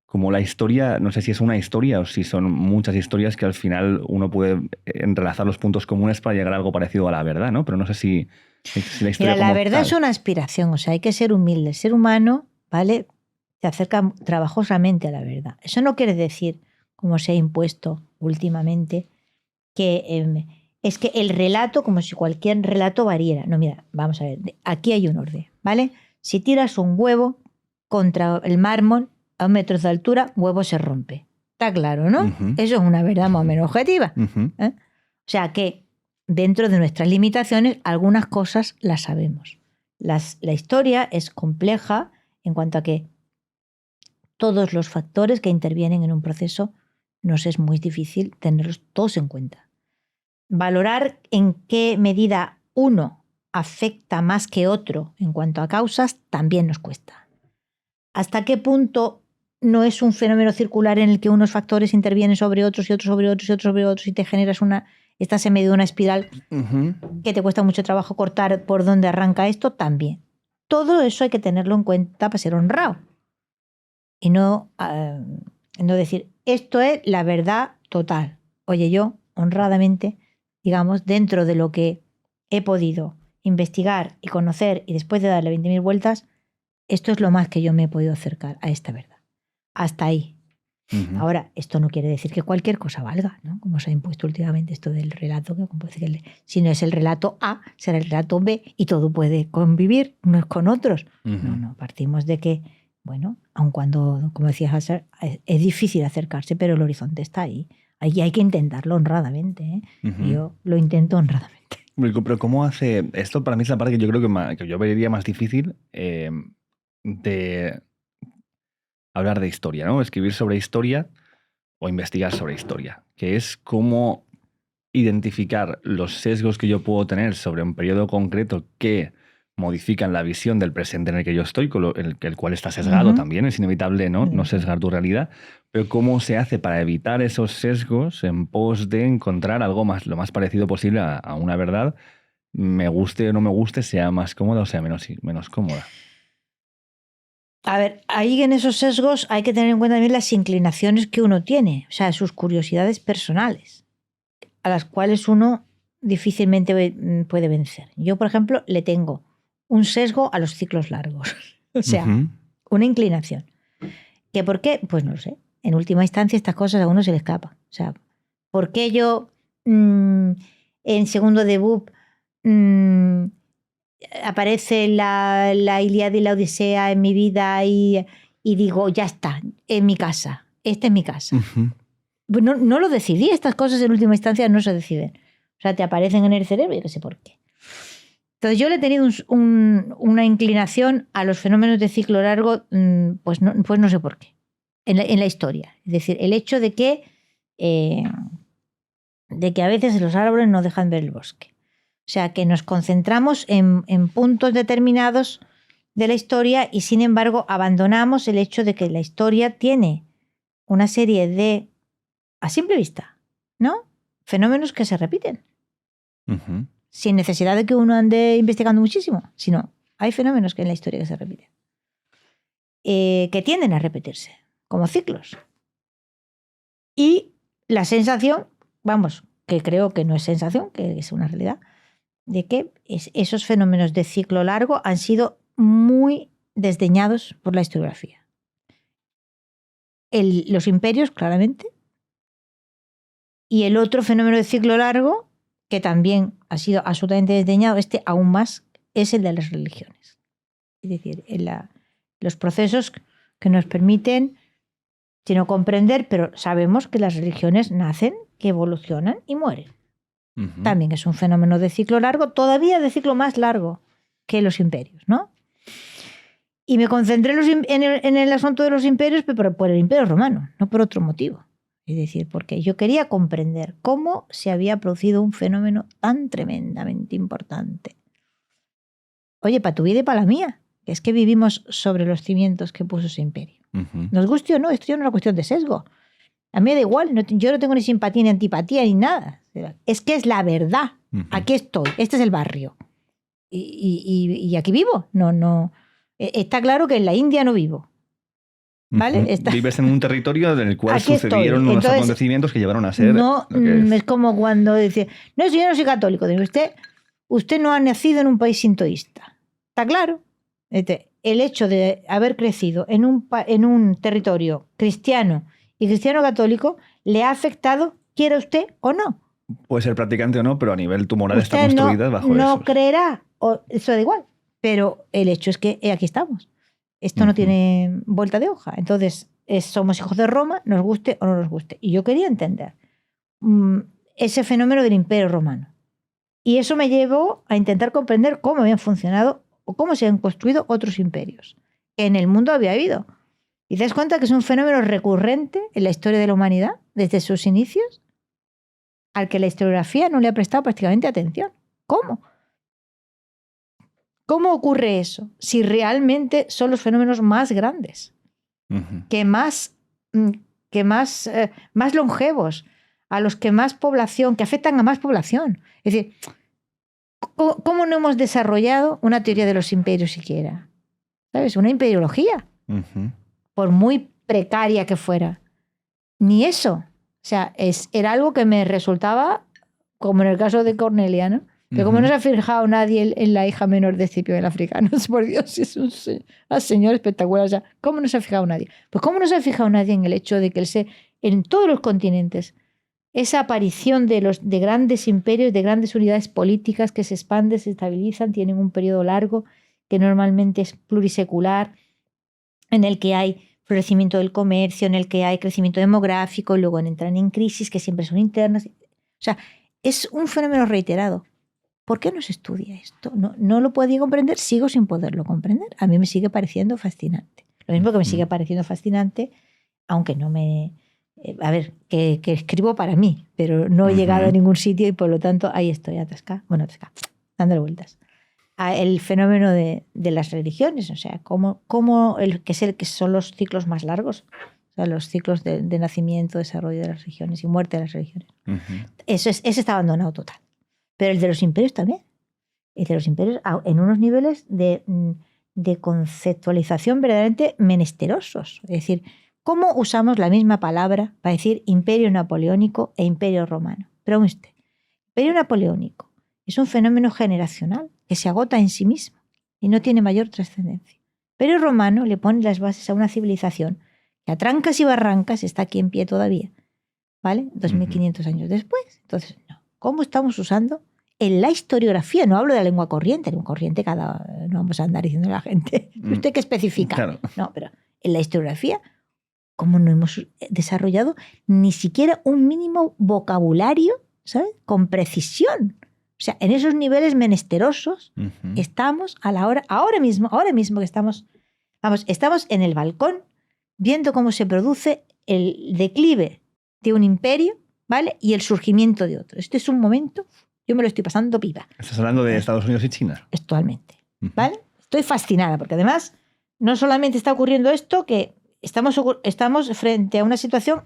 S2: como la historia, no sé si es una historia o si son muchas historias que al final uno puede entrelazar los puntos comunes para llegar a algo parecido a la verdad, ¿no? Pero no sé si la historia.
S1: Mira, la verdad es una aspiración, o sea, hay que ser humilde. El ser humano, ¿vale?, se acerca trabajosamente a la verdad. Eso no quiere decir, como se ha impuesto últimamente, que es que el relato, como si cualquier relato variara. No, mira, vamos a ver, aquí hay un orden, ¿vale? Si tiras un huevo contra el mármol a 1 metro de altura, huevo se rompe. Está claro, ¿no? Eso es una verdad más o menos objetiva. O sea que dentro de nuestras limitaciones, algunas cosas las sabemos. La historia es compleja en cuanto a que todos los factores que intervienen en un proceso nos es muy difícil tenerlos todos en cuenta. Valorar en qué medida uno afecta más que otro en cuanto a causas también nos cuesta. ¿Hasta qué punto no es un fenómeno circular en el que unos factores intervienen sobre otros y otros sobre otros y otros sobre otros y te generas estás en medio de una espiral que te cuesta mucho trabajo cortar por dónde arranca esto? También. Todo eso hay que tenerlo en cuenta para ser honrado. Y no decir, esto es la verdad total. Oye, yo, honradamente, digamos, dentro de lo que he podido investigar y conocer y después de darle 20.000 vueltas, esto es lo más que yo me he podido acercar a esta verdad. Hasta ahí. Ahora, esto no quiere decir que cualquier cosa valga, ¿no? Como se ha impuesto últimamente esto del relato, que si no es el relato A, será el relato B y todo puede convivir unos con otros. No, partimos de que, bueno, aun cuando, como decías, Hasser, es difícil acercarse, pero el horizonte está ahí. Ahí hay que intentarlo honradamente, ¿eh? Yo lo intento honradamente.
S2: Pero ¿cómo hace? Esto para mí es la parte que yo creo que yo vería más difícil de hablar de historia, ¿no? Escribir sobre historia o investigar sobre historia, que es cómo identificar los sesgos que yo puedo tener sobre un periodo concreto que modifican la visión del presente en el que yo estoy, el cual está sesgado también, es inevitable, ¿no? No sesgar tu realidad, pero cómo se hace para evitar esos sesgos en pos de encontrar algo lo más parecido posible a una verdad, me guste o no me guste, sea más cómoda o sea menos cómoda.
S1: A ver, ahí en esos sesgos hay que tener en cuenta también las inclinaciones que uno tiene, o sea, sus curiosidades personales, a las cuales uno difícilmente puede vencer. Yo, por ejemplo, le tengo un sesgo a los ciclos largos, o sea, una inclinación. ¿Que por qué? Pues no lo sé. En última instancia, estas cosas a uno se le escapan. O sea, ¿por qué yo en segundo de BUP aparece la Ilíada y la Odisea en mi vida y digo, ya está, en mi casa, esta es mi casa? No lo decidí, estas cosas en última instancia no se deciden. O sea, te aparecen en el cerebro y no sé por qué. Entonces yo le he tenido una inclinación a los fenómenos de ciclo largo, pues no sé por qué, en la historia. Es decir, el hecho de que a veces los árboles no dejan ver el bosque. O sea, que nos concentramos en puntos determinados de la historia y sin embargo abandonamos el hecho de que la historia tiene una serie de, a simple vista, ¿no?, fenómenos que se repiten.
S2: Uh-huh.
S1: Sin necesidad de que uno ande investigando muchísimo, sino hay fenómenos que en la historia que se repiten, que tienden a repetirse, como ciclos. Y la sensación, vamos, que creo que no es sensación, que es una realidad, de que esos fenómenos de ciclo largo han sido muy desdeñados por la historiografía. Los imperios, claramente, y el otro fenómeno de ciclo largo, que también ha sido absolutamente desdeñado, aún más, es el de las religiones. Es decir, los procesos que nos permiten, sino comprender, pero sabemos que las religiones nacen, que evolucionan y mueren. Uh-huh. También es un fenómeno de ciclo largo, todavía de ciclo más largo que los imperios, ¿no? Y me concentré en el asunto de los imperios, pero por el Imperio Romano, no por otro motivo. Es decir, porque yo quería comprender cómo se había producido un fenómeno tan tremendamente importante. Oye, para tu vida y para la mía, que es que vivimos sobre los cimientos que puso ese imperio. Uh-huh. Nos guste o no, esto ya no es una cuestión de sesgo. A mí me da igual, yo no tengo ni simpatía ni antipatía ni nada. Es que es la verdad. Uh-huh. Aquí estoy, este es el barrio. Y aquí vivo. No. Está claro que en la India no vivo. ¿Vale?
S2: Vives en un territorio en el cual sucedieron unos acontecimientos que llevaron a ser...
S1: No, es como cuando dice, no, yo no soy católico. Usted no ha nacido en un país sintoísta. ¿Está claro? El hecho de haber crecido en un territorio cristiano y cristiano católico le ha afectado, quiera usted o no.
S2: Puede ser practicante o no, pero a nivel tu moral está construida bajo eso.
S1: No creerá, eso da igual. Pero el hecho es que aquí estamos. Esto no tiene vuelta de hoja. Entonces, somos hijos de Roma, nos guste o no nos guste. Y yo quería entender ese fenómeno del Imperio Romano. Y eso me llevó a intentar comprender cómo habían funcionado o cómo se han construido otros imperios que en el mundo había habido. Y te das cuenta que es un fenómeno recurrente en la historia de la humanidad, desde sus inicios, al que la historiografía no le ha prestado prácticamente atención. ¿Cómo? ¿Cómo ocurre eso? Si realmente son los fenómenos más grandes, que más longevos, a los que más población, que afectan a más población. Es decir, ¿cómo no hemos desarrollado una teoría de los imperios siquiera? ¿Sabes? Una imperiología. Por muy precaria que fuera. Ni eso. O sea, era algo que me resultaba, como en el caso de Cornelia, ¿no? Que como no se ha fijado nadie en la hija menor de Escipión el africano, por Dios, es un señor espectacular. O sea, ¿cómo no se ha fijado nadie? Pues ¿cómo no se ha fijado nadie en el hecho de que en todos los continentes, esa aparición de grandes imperios, de grandes unidades políticas que se expanden, se estabilizan, tienen un periodo largo, que normalmente es plurisecular, en el que hay florecimiento del comercio, en el que hay crecimiento demográfico, y luego entran en crisis que siempre son internas. O sea, es un fenómeno reiterado. ¿Por qué no se estudia esto? No lo podía comprender, sigo sin poderlo comprender. A mí me sigue pareciendo fascinante. Lo mismo que me sigue pareciendo fascinante, aunque no me... A ver, que escribo para mí, pero no he llegado a ningún sitio y por lo tanto ahí estoy atascada, dándole vueltas. El fenómeno de las religiones, o sea, cómo que son los ciclos más largos, o sea, los ciclos de nacimiento, desarrollo de las religiones y muerte de las religiones. Ese está abandonado total. Pero el de los imperios también. El de los imperios en unos niveles de conceptualización verdaderamente menesterosos. Es decir, ¿cómo usamos la misma palabra para decir imperio napoleónico e imperio romano? Pero usted, imperio napoleónico es un fenómeno generacional que se agota en sí mismo y no tiene mayor trascendencia. Imperio romano le pone las bases a una civilización que a trancas y barrancas está aquí en pie todavía, ¿vale? 2500 años después. Entonces, no. ¿Cómo estamos usando en la historiografía? No hablo de la lengua corriente. No vamos a andar diciendo a la gente, ¿usted qué especifica? Claro. No, pero en la historiografía, ¿cómo no hemos desarrollado ni siquiera un mínimo vocabulario, ¿sabes? Con precisión. O sea, en esos niveles menesterosos estamos a la hora, ahora mismo que estamos en el balcón viendo cómo se produce el declive de un imperio, ¿vale? Y el surgimiento de otro. Este es un momento, yo me lo estoy pasando pipa.
S2: ¿Estás hablando de Estados Unidos y China?
S1: Actualmente, ¿vale? Estoy fascinada porque además no solamente está ocurriendo esto, que estamos frente a una situación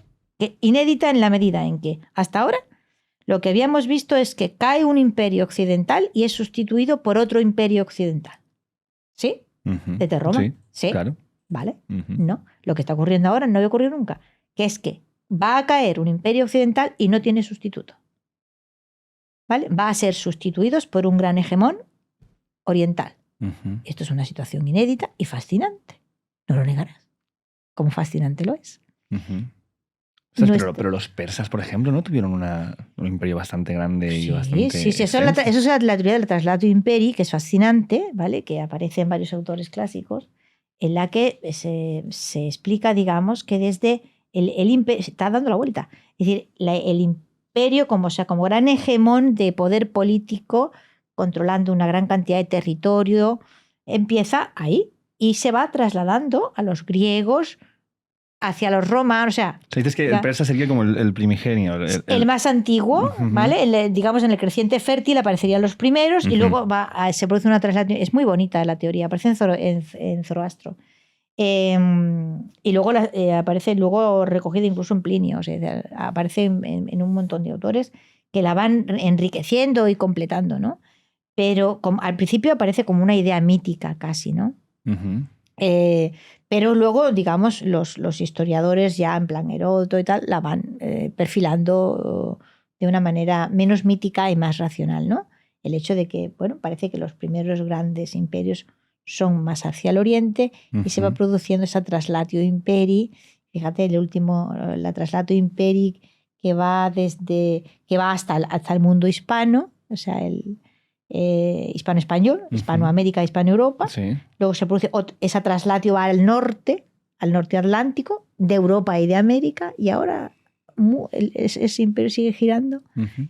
S1: inédita en la medida en que hasta ahora lo que habíamos visto es que cae un imperio occidental y es sustituido por otro imperio occidental. ¿Sí? Desde Roma.
S2: Sí, claro.
S1: ¿Vale? No. Lo que está ocurriendo ahora no había ocurrido nunca, que es que va a caer un imperio occidental y no tiene sustituto. ¿Vale? Va a ser sustituidos por un gran hegemón oriental. Esto es una situación inédita y fascinante. No lo negarás. Como fascinante lo es.
S2: Pero los persas, por ejemplo, ¿no tuvieron un imperio bastante grande y bastante
S1: Sí. Eso es la teoría del traslato imperii, que es fascinante, ¿vale? Que aparece en varios autores clásicos, en la que se explica, digamos, que desde el imperio está dando la vuelta. Es decir, el imperio como gran hegemón de poder político, controlando una gran cantidad de territorio, empieza ahí y se va trasladando a los griegos, hacia los romanos, o sea...
S2: dices que el persa sería como el primigenio.
S1: El más antiguo, ¿vale? Digamos, en el creciente fértil aparecerían los primeros y luego se produce una traslación. Es muy bonita la teoría, aparece en Zoroastro. Y luego aparece recogida incluso en Plinio, o sea, aparece en un montón de autores que la van enriqueciendo y completando, ¿no? Pero al principio aparece como una idea mítica casi, ¿no? Pero luego, digamos, los historiadores ya en plan Heródoto y tal, la van perfilando de una manera menos mítica y más racional, ¿no? El hecho de que, bueno, parece que los primeros grandes imperios son más hacia el oriente y se va produciendo esa traslatio imperii. Fíjate, la traslatio imperii que va hasta el mundo hispano, o sea, el hispano-español, Hispanoamérica, Hispano-Europa.
S2: Sí.
S1: Luego se produce esa traslatio al norte atlántico, de Europa y de América, y ahora ese imperio sigue girando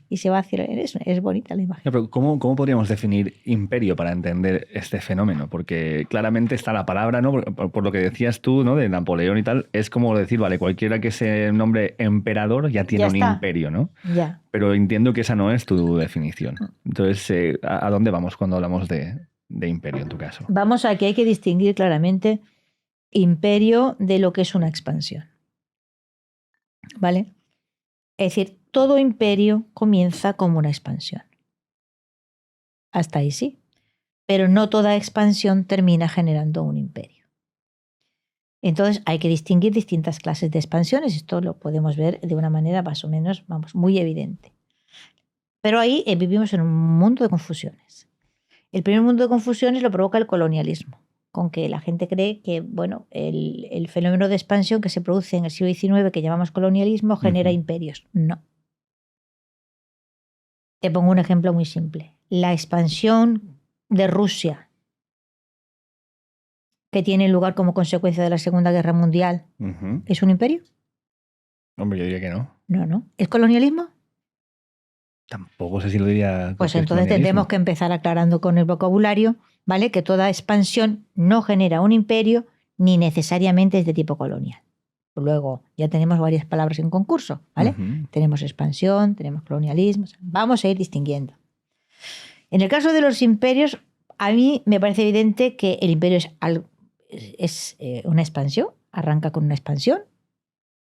S1: y se va hacia... Es bonita la imagen.
S2: Pero ¿cómo podríamos definir imperio para entender este fenómeno? Porque claramente está la palabra, ¿no? Por lo que decías tú, ¿no? De Napoleón y tal, es como decir, vale, cualquiera que se nombre emperador ya tiene un imperio, ¿no?
S1: Ya.
S2: Pero entiendo que esa no es tu definición. Entonces, ¿a dónde vamos cuando hablamos de imperio en tu caso?
S1: Vamos a que hay que distinguir claramente imperio de lo que es una expansión. ¿Vale? Es decir, todo imperio comienza como una expansión. Hasta ahí sí. Pero no toda expansión termina generando un imperio. Entonces hay que distinguir distintas clases de expansiones. Esto lo podemos ver de una manera más o menos, muy evidente. Pero ahí vivimos en un mundo de confusiones. El primer mundo de confusiones lo provoca el colonialismo, con que la gente cree que, bueno, el fenómeno de expansión que se produce en el siglo XIX, que llamamos colonialismo, genera imperios. No. Te pongo un ejemplo muy simple. La expansión de Rusia, que tiene lugar como consecuencia de la Segunda Guerra Mundial, ¿es un imperio?
S2: Hombre, yo diría que no.
S1: No. ¿Es colonialismo?
S2: Tampoco sé si lo diría...
S1: Pues entonces tendremos que empezar aclarando con el vocabulario, ¿vale? Que toda expansión no genera un imperio ni necesariamente es de tipo colonial. Luego ya tenemos varias palabras en concurso, ¿vale? Tenemos expansión, tenemos colonialismo, vamos a ir distinguiendo. En el caso de los imperios, a mí me parece evidente que el imperio es una expansión, arranca con una expansión,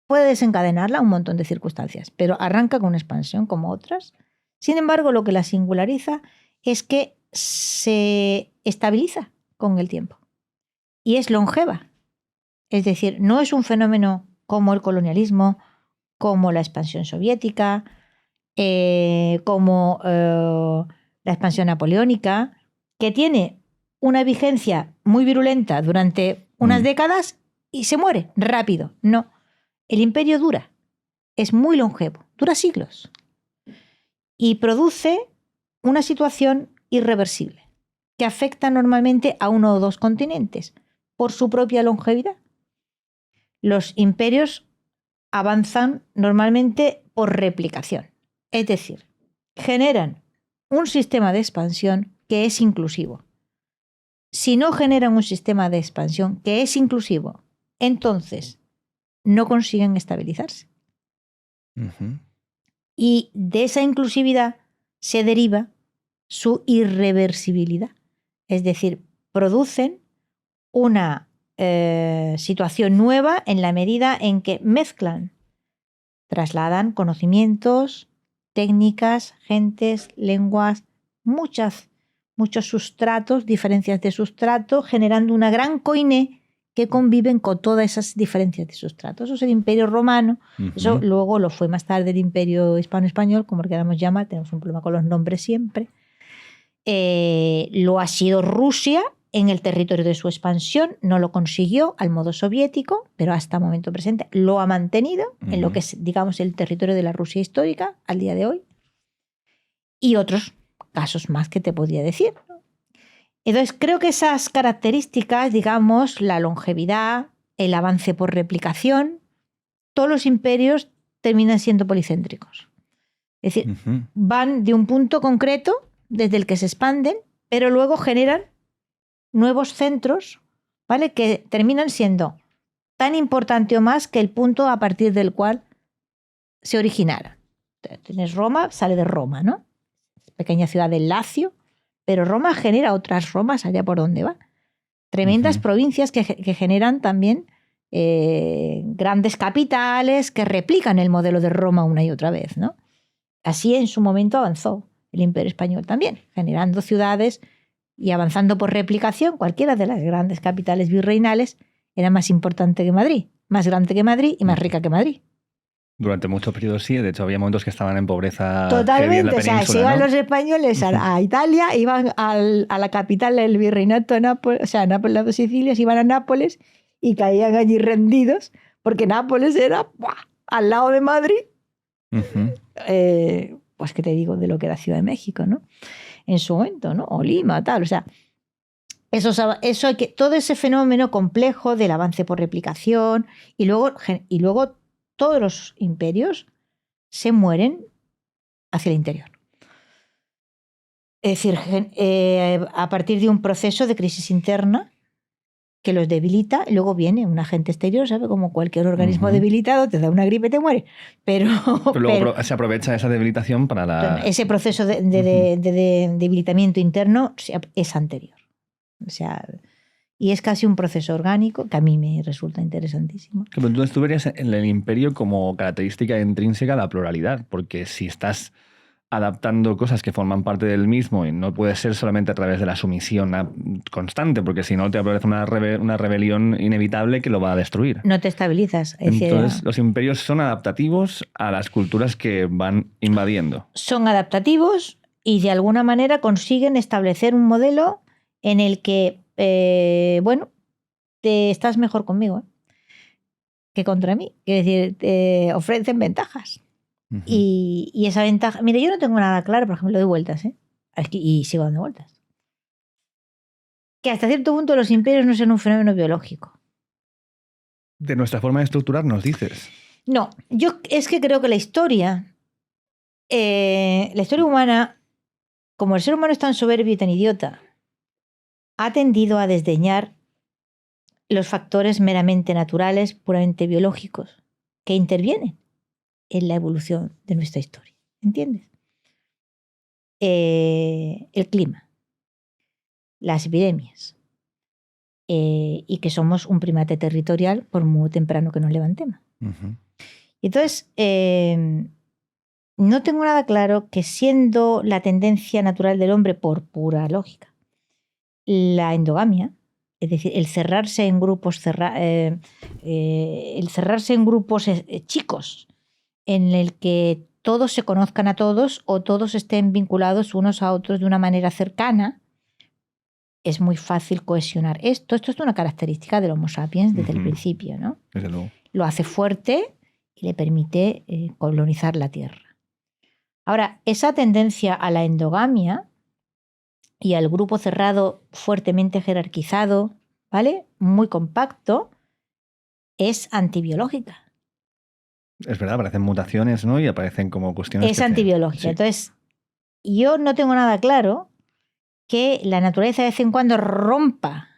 S1: puede desencadenarla un montón de circunstancias, pero arranca con una expansión como otras. Sin embargo, lo que la singulariza es que se estabiliza con el tiempo y es longeva. Es decir, no es un fenómeno como el colonialismo, como la expansión soviética, como la expansión napoleónica, que tiene una vigencia muy virulenta durante unas décadas y se muere rápido. No, el imperio dura, es muy longevo, dura siglos y produce una situación irreversible que afecta normalmente a uno o dos continentes por su propia longevidad. los imperios avanzan normalmente por replicación. Es decir, generan un sistema de expansión que es inclusivo. Si no generan un sistema de expansión que es inclusivo, entonces no consiguen estabilizarse.
S2: Ujú.
S1: Y de esa inclusividad se deriva su irreversibilidad. Es decir, producen una situación nueva en la medida en que mezclan, trasladan conocimientos, técnicas, gentes, lenguas, muchos sustratos, diferencias de sustrato, generando una gran coine que conviven con todas esas diferencias de sustrato. Eso es el Imperio Romano. Eso luego lo fue más tarde el Imperio Hispano-Español, como lo queramos llamar, tenemos un problema con los nombres siempre. Lo ha sido Rusia en el territorio de su expansión, no lo consiguió al modo soviético, pero hasta el momento presente lo ha mantenido en lo que es, digamos, el territorio de la Rusia histórica al día de hoy. Y otros casos más que te podría decir. Entonces, creo que esas características, digamos, la longevidad, el avance por replicación, todos los imperios terminan siendo policéntricos. Es decir, van de un punto concreto desde el que se expanden, pero luego generan nuevos centros, ¿vale? Que terminan siendo tan importante o más que el punto a partir del cual se originara. Tienes Roma, sale de Roma, ¿no? Pequeña ciudad del Lacio, pero Roma genera otras Romas allá por donde va. Tremendas provincias que generan también grandes capitales que replican el modelo de Roma una y otra vez, ¿no? Así en su momento avanzó el Imperio Español también, generando ciudades y avanzando por replicación. Cualquiera de las grandes capitales virreinales era más importante que Madrid, más grande que Madrid y más rica que Madrid.
S2: Durante muchos periodos sí, de hecho había momentos que estaban en pobreza.
S1: Totalmente,
S2: En la
S1: o sea,
S2: península,
S1: se iban
S2: ¿no?
S1: los españoles a Italia, iban a la capital del virreinato de Nápoles, o sea, Nápoles, las dos Sicilias, iban a Nápoles y caían allí rendidos, porque Nápoles era al lado de Madrid. Pues qué te digo de lo que era Ciudad de México, ¿no? En su momento, ¿no? O Lima, tal, o sea, eso hay que, todo ese fenómeno complejo del avance por replicación y luego todos los imperios se mueren hacia el interior. Es decir, a partir de un proceso de crisis interna que los debilita, y luego viene un agente exterior, ¿sabe? Como cualquier organismo debilitado, te da una gripe y te muere. Pero
S2: luego se aprovecha esa debilitación para
S1: ese proceso de debilitamiento interno es anterior. O sea, y es casi un proceso orgánico que a mí me resulta interesantísimo.
S2: Entonces tú verías en el imperio como característica intrínseca la pluralidad, porque si estás adaptando cosas que forman parte del mismo y no puede ser solamente a través de la sumisión constante, porque si no te aparece una rebelión inevitable que lo va a destruir.
S1: No te estabilizas.
S2: Entonces, los imperios son adaptativos a las culturas que van invadiendo.
S1: Son adaptativos y de alguna manera consiguen establecer un modelo en el que, bueno, te estás mejor conmigo que contra mí. Es decir, te ofrecen ventajas. Y esa ventaja... Mira, yo no tengo nada claro, por ejemplo, de vueltas, y sigo dando vueltas. Que hasta cierto punto los imperios no son un fenómeno biológico.
S2: De nuestra forma de estructurarnos, dices.
S1: No, yo es que creo que la historia humana, como el ser humano es tan soberbio y tan idiota, ha tendido a desdeñar los factores meramente naturales, puramente biológicos, que intervienen en la evolución de nuestra historia. ¿Entiendes? El clima, las epidemias, y que somos un primate territorial por muy temprano que nos levantemos. Entonces, no tengo nada claro que, siendo la tendencia natural del hombre por pura lógica, la endogamia, es decir, el cerrarse en grupos, chicos, en el que todos se conozcan a todos o todos estén vinculados unos a otros de una manera cercana, es muy fácil cohesionar esto. Esto es una característica del Homo sapiens desde el principio, ¿no?
S2: Desde luego.
S1: Lo hace fuerte y le permite colonizar la Tierra. Ahora, esa tendencia a la endogamia y al grupo cerrado fuertemente jerarquizado, ¿vale? Muy compacto, es antibiológica.
S2: Es verdad, aparecen mutaciones, ¿no? Y aparecen como cuestiones.
S1: Es antibiológica. Sí. Entonces, yo no tengo nada claro que la naturaleza de vez en cuando rompa,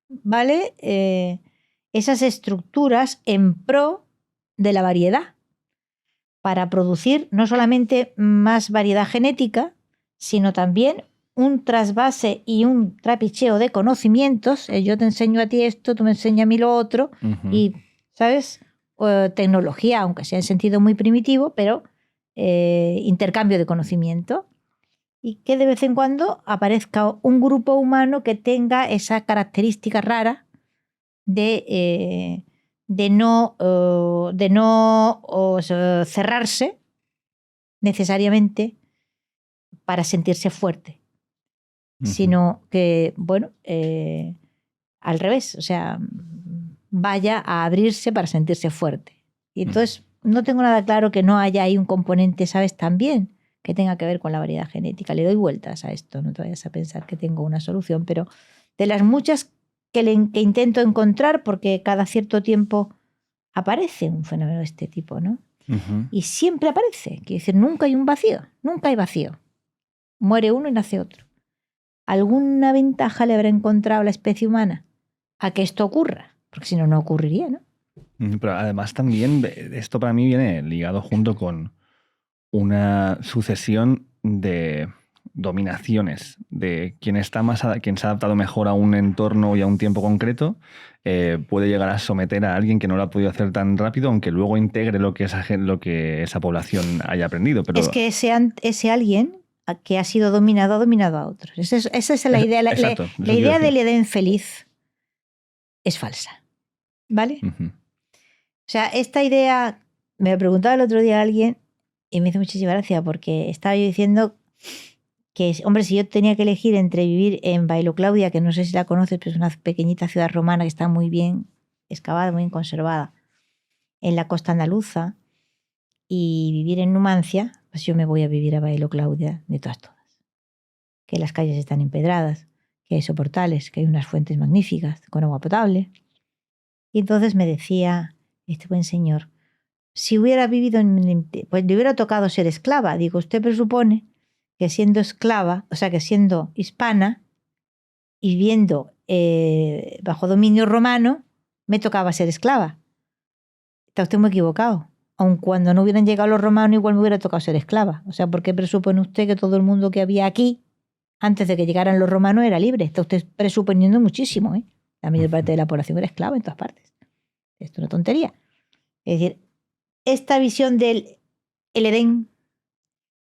S1: ¿vale? Esas estructuras en pro de la variedad, para producir no solamente más variedad genética, sino también un trasvase y un trapicheo de conocimientos. Yo te enseño a ti esto, tú me enseñas a mí lo otro, y, ¿sabes? Tecnología, aunque sea en sentido muy primitivo, pero intercambio de conocimiento. Y que de vez en cuando aparezca un grupo humano que tenga esa característica rara de no cerrarse necesariamente para sentirse fuerte, sino que, bueno, al revés, o sea, vaya a abrirse para sentirse fuerte. Y entonces no tengo nada claro que no haya ahí un componente, ¿sabes?, también que tenga que ver con la variedad genética. Le doy vueltas a esto, no te vayas a pensar que tengo una solución, pero de las muchas que intento encontrar, porque cada cierto tiempo aparece un fenómeno de este tipo, ¿no? Y siempre aparece, quiere decir, nunca hay un vacío, nunca hay vacío. Muere uno y nace otro. ¿Alguna ventaja le habrá encontrado la especie humana a que esto ocurra? Porque si no, no ocurriría, ¿no?
S2: Pero además también esto para mí viene ligado junto con una sucesión de dominaciones, de quien se ha adaptado mejor a un entorno y a un tiempo concreto, puede llegar a someter a alguien que no lo ha podido hacer tan rápido, aunque luego integre lo que esa población haya aprendido. Pero
S1: es que ese alguien que ha sido dominado ha dominado a otros. Esa es la idea. La idea del Edén feliz es falsa, ¿vale? O sea, esta idea, me lo preguntaba el otro día alguien y me hizo muchísima gracia, porque estaba yo diciendo que, hombre, si yo tenía que elegir entre vivir en Bailo Claudia, que no sé si la conoces, pero es una pequeñita ciudad romana que está muy bien excavada, muy bien conservada, en la costa andaluza, y vivir en Numancia, pues yo me voy a vivir a Bailo Claudia de todas. Que las calles están empedradas, que hay soportales, que hay unas fuentes magníficas con agua potable. Y entonces me decía este buen señor, si hubiera vivido pues le hubiera tocado ser esclava. Digo, usted presupone que siendo esclava, o sea, que siendo hispana y viviendo bajo dominio romano, me tocaba ser esclava. Está usted muy equivocado. Aun cuando no hubieran llegado los romanos, igual me hubiera tocado ser esclava. O sea, ¿por qué presupone usted que todo el mundo que había aquí, antes de que llegaran los romanos, era libre? Está usted presuponiendo muchísimo, ¿eh? La mayor parte de la población era esclava en todas partes. Esto es una tontería. Es decir, esta visión del Edén,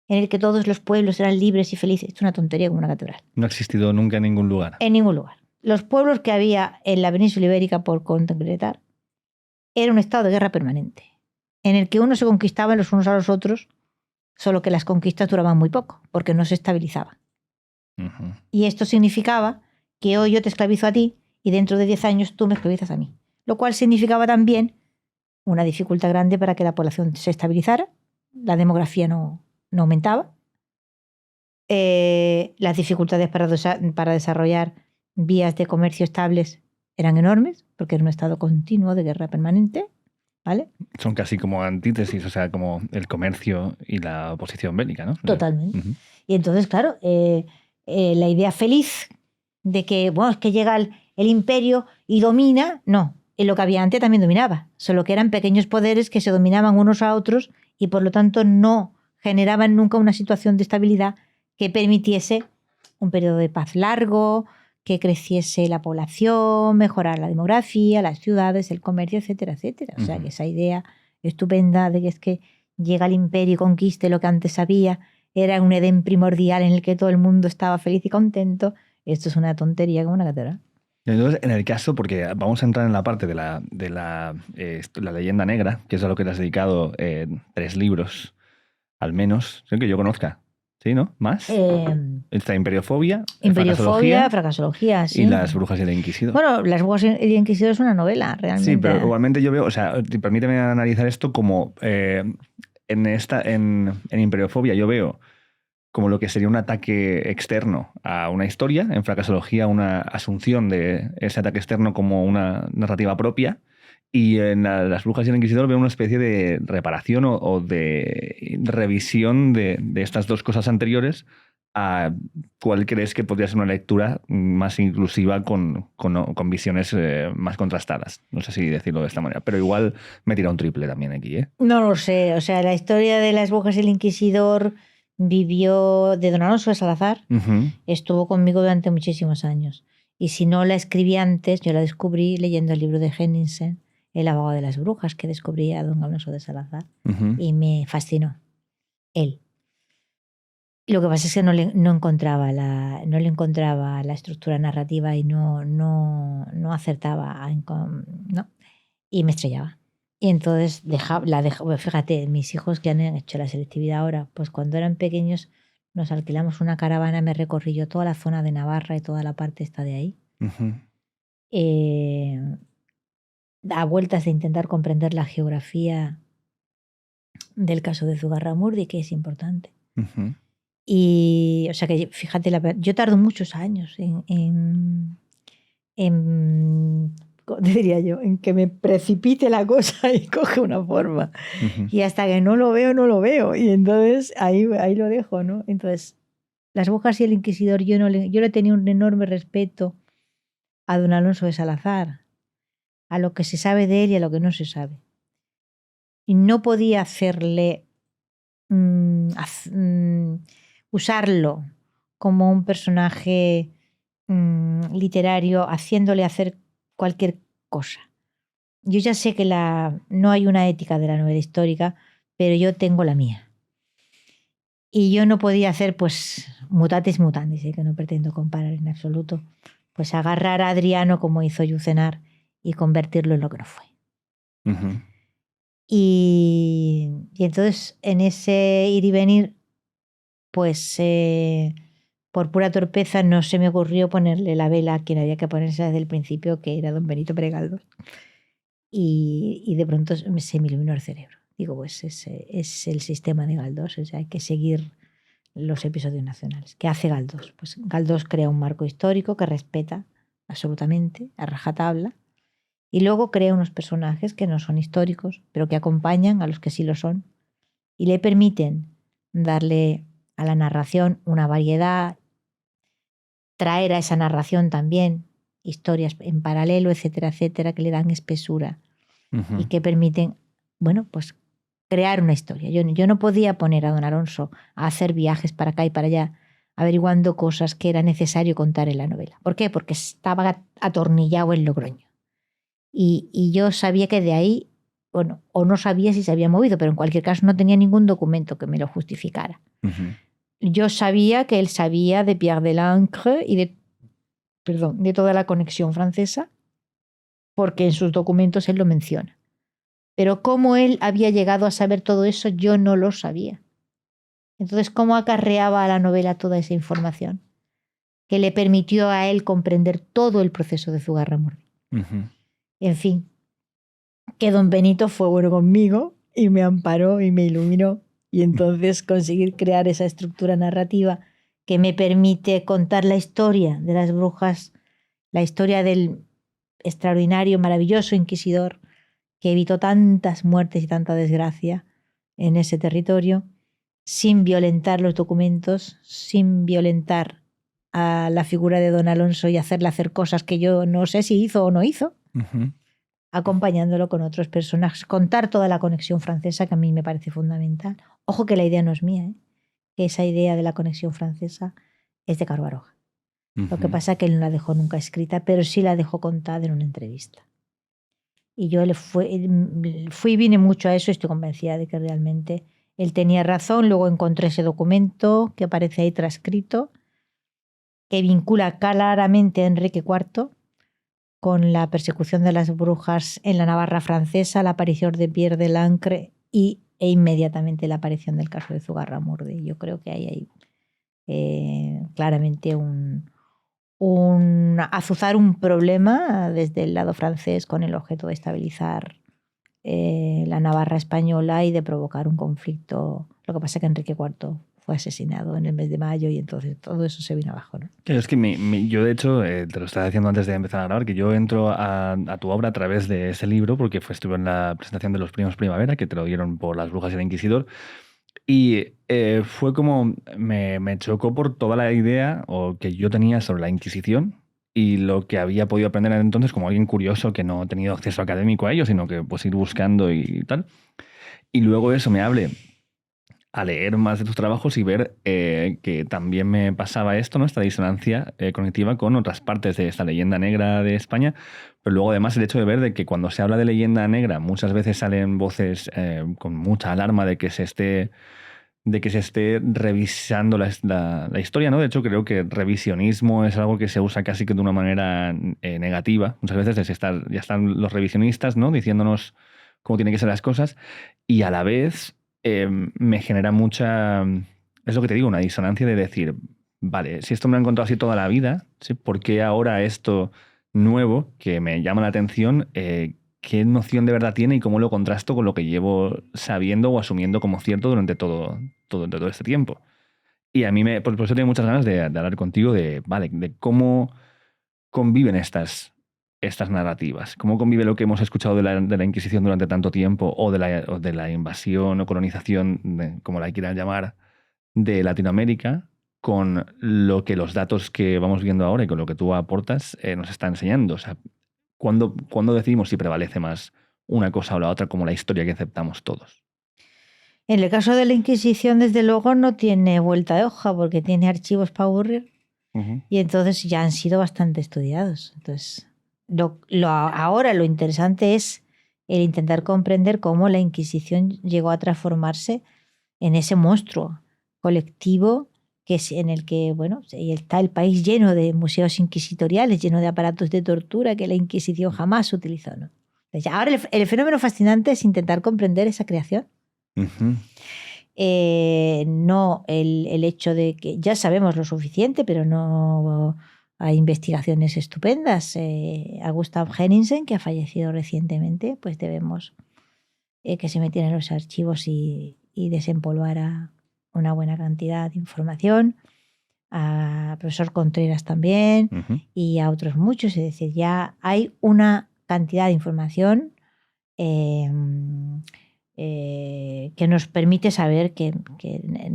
S1: en el que todos los pueblos eran libres y felices, es una tontería como una catedral.
S2: No ha existido nunca en ningún lugar.
S1: En ningún lugar. Los pueblos que había en la península ibérica, por concretar, era un estado de guerra permanente, en el que unos se conquistaban los unos a los otros, solo que las conquistas duraban muy poco, porque no se estabilizaban. Y esto significaba que hoy yo te esclavizo a ti y dentro de 10 años tú me esclavizas a mí. Lo cual significaba también una dificultad grande para que la población se estabilizara, la demografía no aumentaba, las dificultades para desarrollar vías de comercio estables eran enormes, porque era un estado continuo de guerra permanente, ¿vale?
S2: Son casi como antítesis, o sea, como el comercio y la oposición bélica, ¿no?
S1: Totalmente. Y entonces, claro, la idea feliz de que, bueno, es que llega el imperio y domina, no. En lo que había antes también dominaba, solo que eran pequeños poderes que se dominaban unos a otros y por lo tanto no generaban nunca una situación de estabilidad que permitiese un periodo de paz largo, que creciese la población, mejorar la demografía, las ciudades, el comercio, etcétera, etcétera. O sea, que esa idea estupenda de que es que llega el imperio y conquiste lo que antes había, era un Edén primordial en el que todo el mundo estaba feliz y contento, esto es una tontería como una catedral.
S2: Entonces, en el caso, porque vamos a entrar en la parte de la leyenda negra, que es a lo que te has dedicado 3 libros, al menos, que yo conozca. ¿Sí, no? ¿Más? Está Imperiofobia,
S1: Fracasología, sí.
S2: Y Las brujas y el inquisidor.
S1: Bueno, Las brujas y el inquisidor es una novela, realmente.
S2: Sí, pero igualmente yo veo, o sea, permíteme analizar esto como en Imperiofobia yo veo como lo que sería un ataque externo a una historia, en Fracasología una asunción de ese ataque externo como una narrativa propia, Y en Las brujas y el inquisidor veo una especie de reparación o de revisión de estas dos cosas anteriores. ¿A cuál crees que podría ser una lectura más inclusiva con visiones más contrastadas? No sé si decirlo de esta manera, pero igual me tira un triple también aquí, ¿eh?
S1: No lo sé, o sea, la historia de las brujas y el inquisidor vivió de don Alonso de Salazar, estuvo conmigo durante muchísimos años. Y si no la escribí antes, yo la descubrí leyendo el libro de Henningsen, El abogado de las brujas, que descubrí a don Alonso de Salazar. Y me fascinó él. Lo que pasa es que no le encontraba la estructura narrativa y no acertaba. No, y me estrellaba. Y entonces fíjate, mis hijos que han hecho la selectividad ahora, pues cuando eran pequeños nos alquilamos una caravana, me recorrí yo toda la zona de Navarra y toda la parte esta de ahí. A vueltas de intentar comprender la geografía del caso de Zugarramurdi, que es importante. Y, o sea que fíjate, yo tardo muchos años diría yo, en que me precipite la cosa y coge una forma. Y hasta que no lo veo, no lo veo. Y entonces ahí lo dejo, ¿no? Entonces, Las brujas y el inquisidor, yo le tenía un enorme respeto a don Alonso de Salazar, a lo que se sabe de él y a lo que no se sabe. Y no podía hacerle usarlo como un personaje literario, haciéndole hacer cualquier cosa. Yo ya sé que no hay una ética de la novela histórica, pero yo tengo la mía. Y yo no podía hacer, pues, mutatis mutandis, que no pretendo comparar en absoluto, pues agarrar a Adriano como hizo Yucenar y convertirlo en lo que no fue. Y entonces, en ese ir y venir, pues por pura torpeza no se me ocurrió ponerle la vela a quien había que ponerse desde el principio, que era don Benito Pérez Galdós. Y de pronto se me iluminó el cerebro. Digo, pues ese es el sistema de Galdós, o sea, hay que seguir los episodios nacionales. ¿Qué hace Galdós? Pues Galdós crea un marco histórico que respeta absolutamente, a rajatabla, y luego crea unos personajes que no son históricos, pero que acompañan a los que sí lo son, y le permiten darle a la narración una variedad, traer a esa narración también historias en paralelo, etcétera, etcétera, que le dan espesura y que permiten, bueno, pues crear una historia. Yo no podía poner a don Alonso a hacer viajes para acá y para allá, averiguando cosas que era necesario contar en la novela. ¿Por qué? Porque estaba atornillado en Logroño. Y yo sabía que de ahí, bueno, o no sabía si se había movido, pero en cualquier caso no tenía ningún documento que me lo justificara. Yo sabía que él sabía de Pierre de Lancre y de toda la conexión francesa, porque en sus documentos él lo menciona. Pero cómo él había llegado a saber todo eso, yo no lo sabía. Entonces, ¿cómo acarreaba a la novela toda esa información que le permitió a él comprender todo el proceso de Zugarramurdi? En fin, que don Benito fue bueno conmigo y me amparó y me iluminó, y entonces conseguir crear esa estructura narrativa que me permite contar la historia de las brujas, la historia del extraordinario, maravilloso inquisidor que evitó tantas muertes y tanta desgracia en ese territorio, sin violentar los documentos, sin violentar a la figura de don Alonso y hacerle hacer cosas que yo no sé si hizo o no hizo, acompañándolo con otros personajes, contar toda la conexión francesa, que a mí me parece fundamental. Ojo que la idea no es mía, que esa idea de la conexión francesa es de Caro Baroja. Lo que pasa es que él no la dejó nunca escrita, pero sí la dejó contada en una entrevista. Y yo fui y vine mucho a eso y estoy convencida de que realmente él tenía razón. Luego encontré ese documento que aparece ahí transcrito, que vincula claramente a Enrique IV con la persecución de las brujas en la Navarra francesa, la aparición de Pierre de Lancre e inmediatamente la aparición del caso de Zugarramurdi. Yo creo que hay claramente azuzar un problema desde el lado francés con el objeto de estabilizar la Navarra española y de provocar un conflicto. Lo que pasa es que Enrique IV fue asesinado en el mes de mayo y entonces todo eso se vino abajo, ¿no?
S2: Claro, es que yo de hecho, te lo estaba diciendo antes de empezar a grabar, que yo entro a tu obra a través de ese libro porque estuve en la presentación de los Premios Primavera, que te lo dieron por Las Brujas y el Inquisidor, y fue como, me chocó por toda la idea o que yo tenía sobre la Inquisición y lo que había podido aprender entonces como alguien curioso que no ha tenido acceso académico a ello, sino que pues ir buscando y tal. Y luego eso me hable a leer más de tus trabajos y ver que también me pasaba esto, ¿no? Esta disonancia cognitiva con otras partes de esta leyenda negra de España, pero luego además el hecho de ver de que cuando se habla de leyenda negra muchas veces salen voces con mucha alarma de que se esté revisando la historia, ¿no? De hecho, creo que revisionismo es algo que se usa casi que de una manera negativa. Muchas veces ya están los revisionistas, ¿no? Diciéndonos cómo tienen que ser las cosas y a la vez me genera mucha... Es lo que te digo, una disonancia de decir, vale, si esto me lo han contado así toda la vida, ¿sí? ¿Por qué ahora esto nuevo que me llama la atención, qué noción de verdad tiene y cómo lo contrasto con lo que llevo sabiendo o asumiendo como cierto durante todo este tiempo? Y a mí por eso tengo muchas ganas de hablar contigo vale, de cómo conviven estas narrativas, cómo convive lo que hemos escuchado de la Inquisición durante tanto tiempo o de la invasión o colonización, como la quieran llamar, de Latinoamérica con lo que los datos que vamos viendo ahora y con lo que tú aportas nos está enseñando. O sea, ¿cuándo decidimos si prevalece más una cosa o la otra como la historia que aceptamos todos?
S1: En el caso de la Inquisición, desde luego, no tiene vuelta de hoja porque tiene archivos para aburrir y entonces ya han sido bastante estudiados. Entonces, ahora lo interesante es el intentar comprender cómo la Inquisición llegó a transformarse en ese monstruo colectivo que es en el que, bueno, está el país lleno de museos inquisitoriales, lleno de aparatos de tortura que la Inquisición jamás utilizó, ¿no? Entonces, ahora el fenómeno fascinante es intentar comprender esa creación.
S2: Uh-huh.
S1: No el hecho de que ya sabemos lo suficiente, pero no hay investigaciones estupendas. A Gustav Henningsen, que ha fallecido recientemente, pues debemos que se metieran en los archivos y desempolvara una buena cantidad de información. A profesor Contreras también
S2: Uh-huh.
S1: y a otros muchos. Es decir, ya hay una cantidad de información que nos permite saber que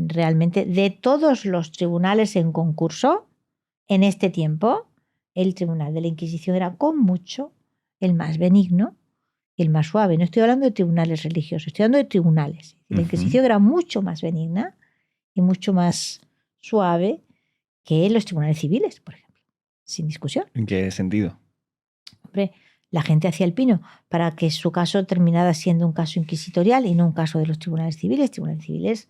S1: realmente de todos los tribunales en concurso en este tiempo, el tribunal de la Inquisición era con mucho el más benigno y el más suave. No estoy hablando de tribunales religiosos, estoy hablando de tribunales. La Inquisición era mucho más benigna y mucho más suave que los tribunales civiles, por ejemplo, sin discusión.
S2: ¿En qué sentido?
S1: Hombre, la gente hacía el pino para que su caso terminara siendo un caso inquisitorial y no un caso de los tribunales civiles. Tribunales civiles,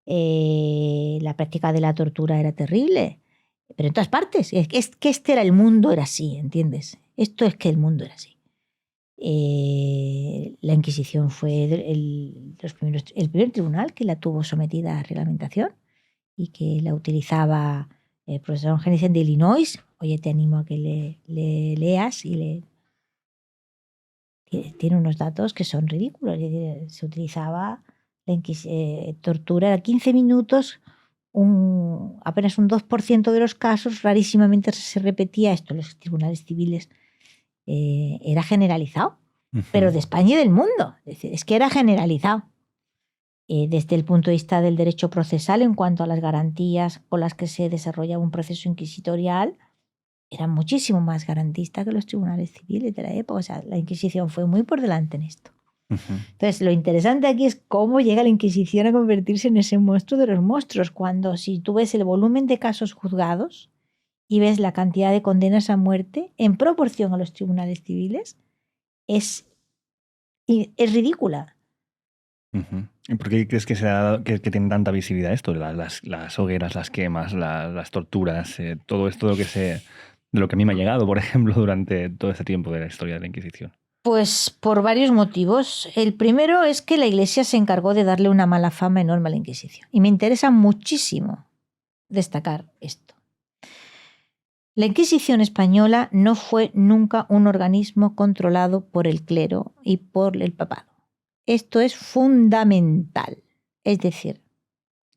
S1: la práctica de la tortura era terrible, pero en todas partes. Es que este era el mundo, era así, ¿entiendes? Esto es que el mundo era así. La Inquisición fue el primer tribunal que la tuvo sometida a reglamentación y que la utilizaba el profesor Henningsen de Illinois. Oye, te animo a que le leas y tiene unos datos que son ridículos. Se utilizaba tortura a 15 minutos, apenas un 2% de los casos, rarísimamente se repetía esto. Los tribunales civiles era generalizado, pero de España y del mundo. Es que era generalizado. Desde el punto de vista del derecho procesal, en cuanto a las garantías con las que se desarrollaba un proceso inquisitorial, era muchísimo más garantista que los tribunales civiles de la época. O sea, la Inquisición fue muy por delante en esto. Entonces, lo interesante aquí es cómo llega la Inquisición a convertirse en ese monstruo de los monstruos, cuando si tú ves el volumen de casos juzgados y ves la cantidad de condenas a muerte en proporción a los tribunales civiles, es ridícula.
S2: ¿Y por qué crees que tiene tanta visibilidad esto? Las hogueras, las quemas, las torturas, todo esto de lo que a mí me ha llegado, por ejemplo, durante todo este tiempo de la historia de la Inquisición.
S1: Pues por varios motivos. El primero es que la Iglesia se encargó de darle una mala fama enorme a la Inquisición. Y me interesa muchísimo destacar esto. La Inquisición española no fue nunca un organismo controlado por el clero y por el papado. Esto es fundamental. Es decir,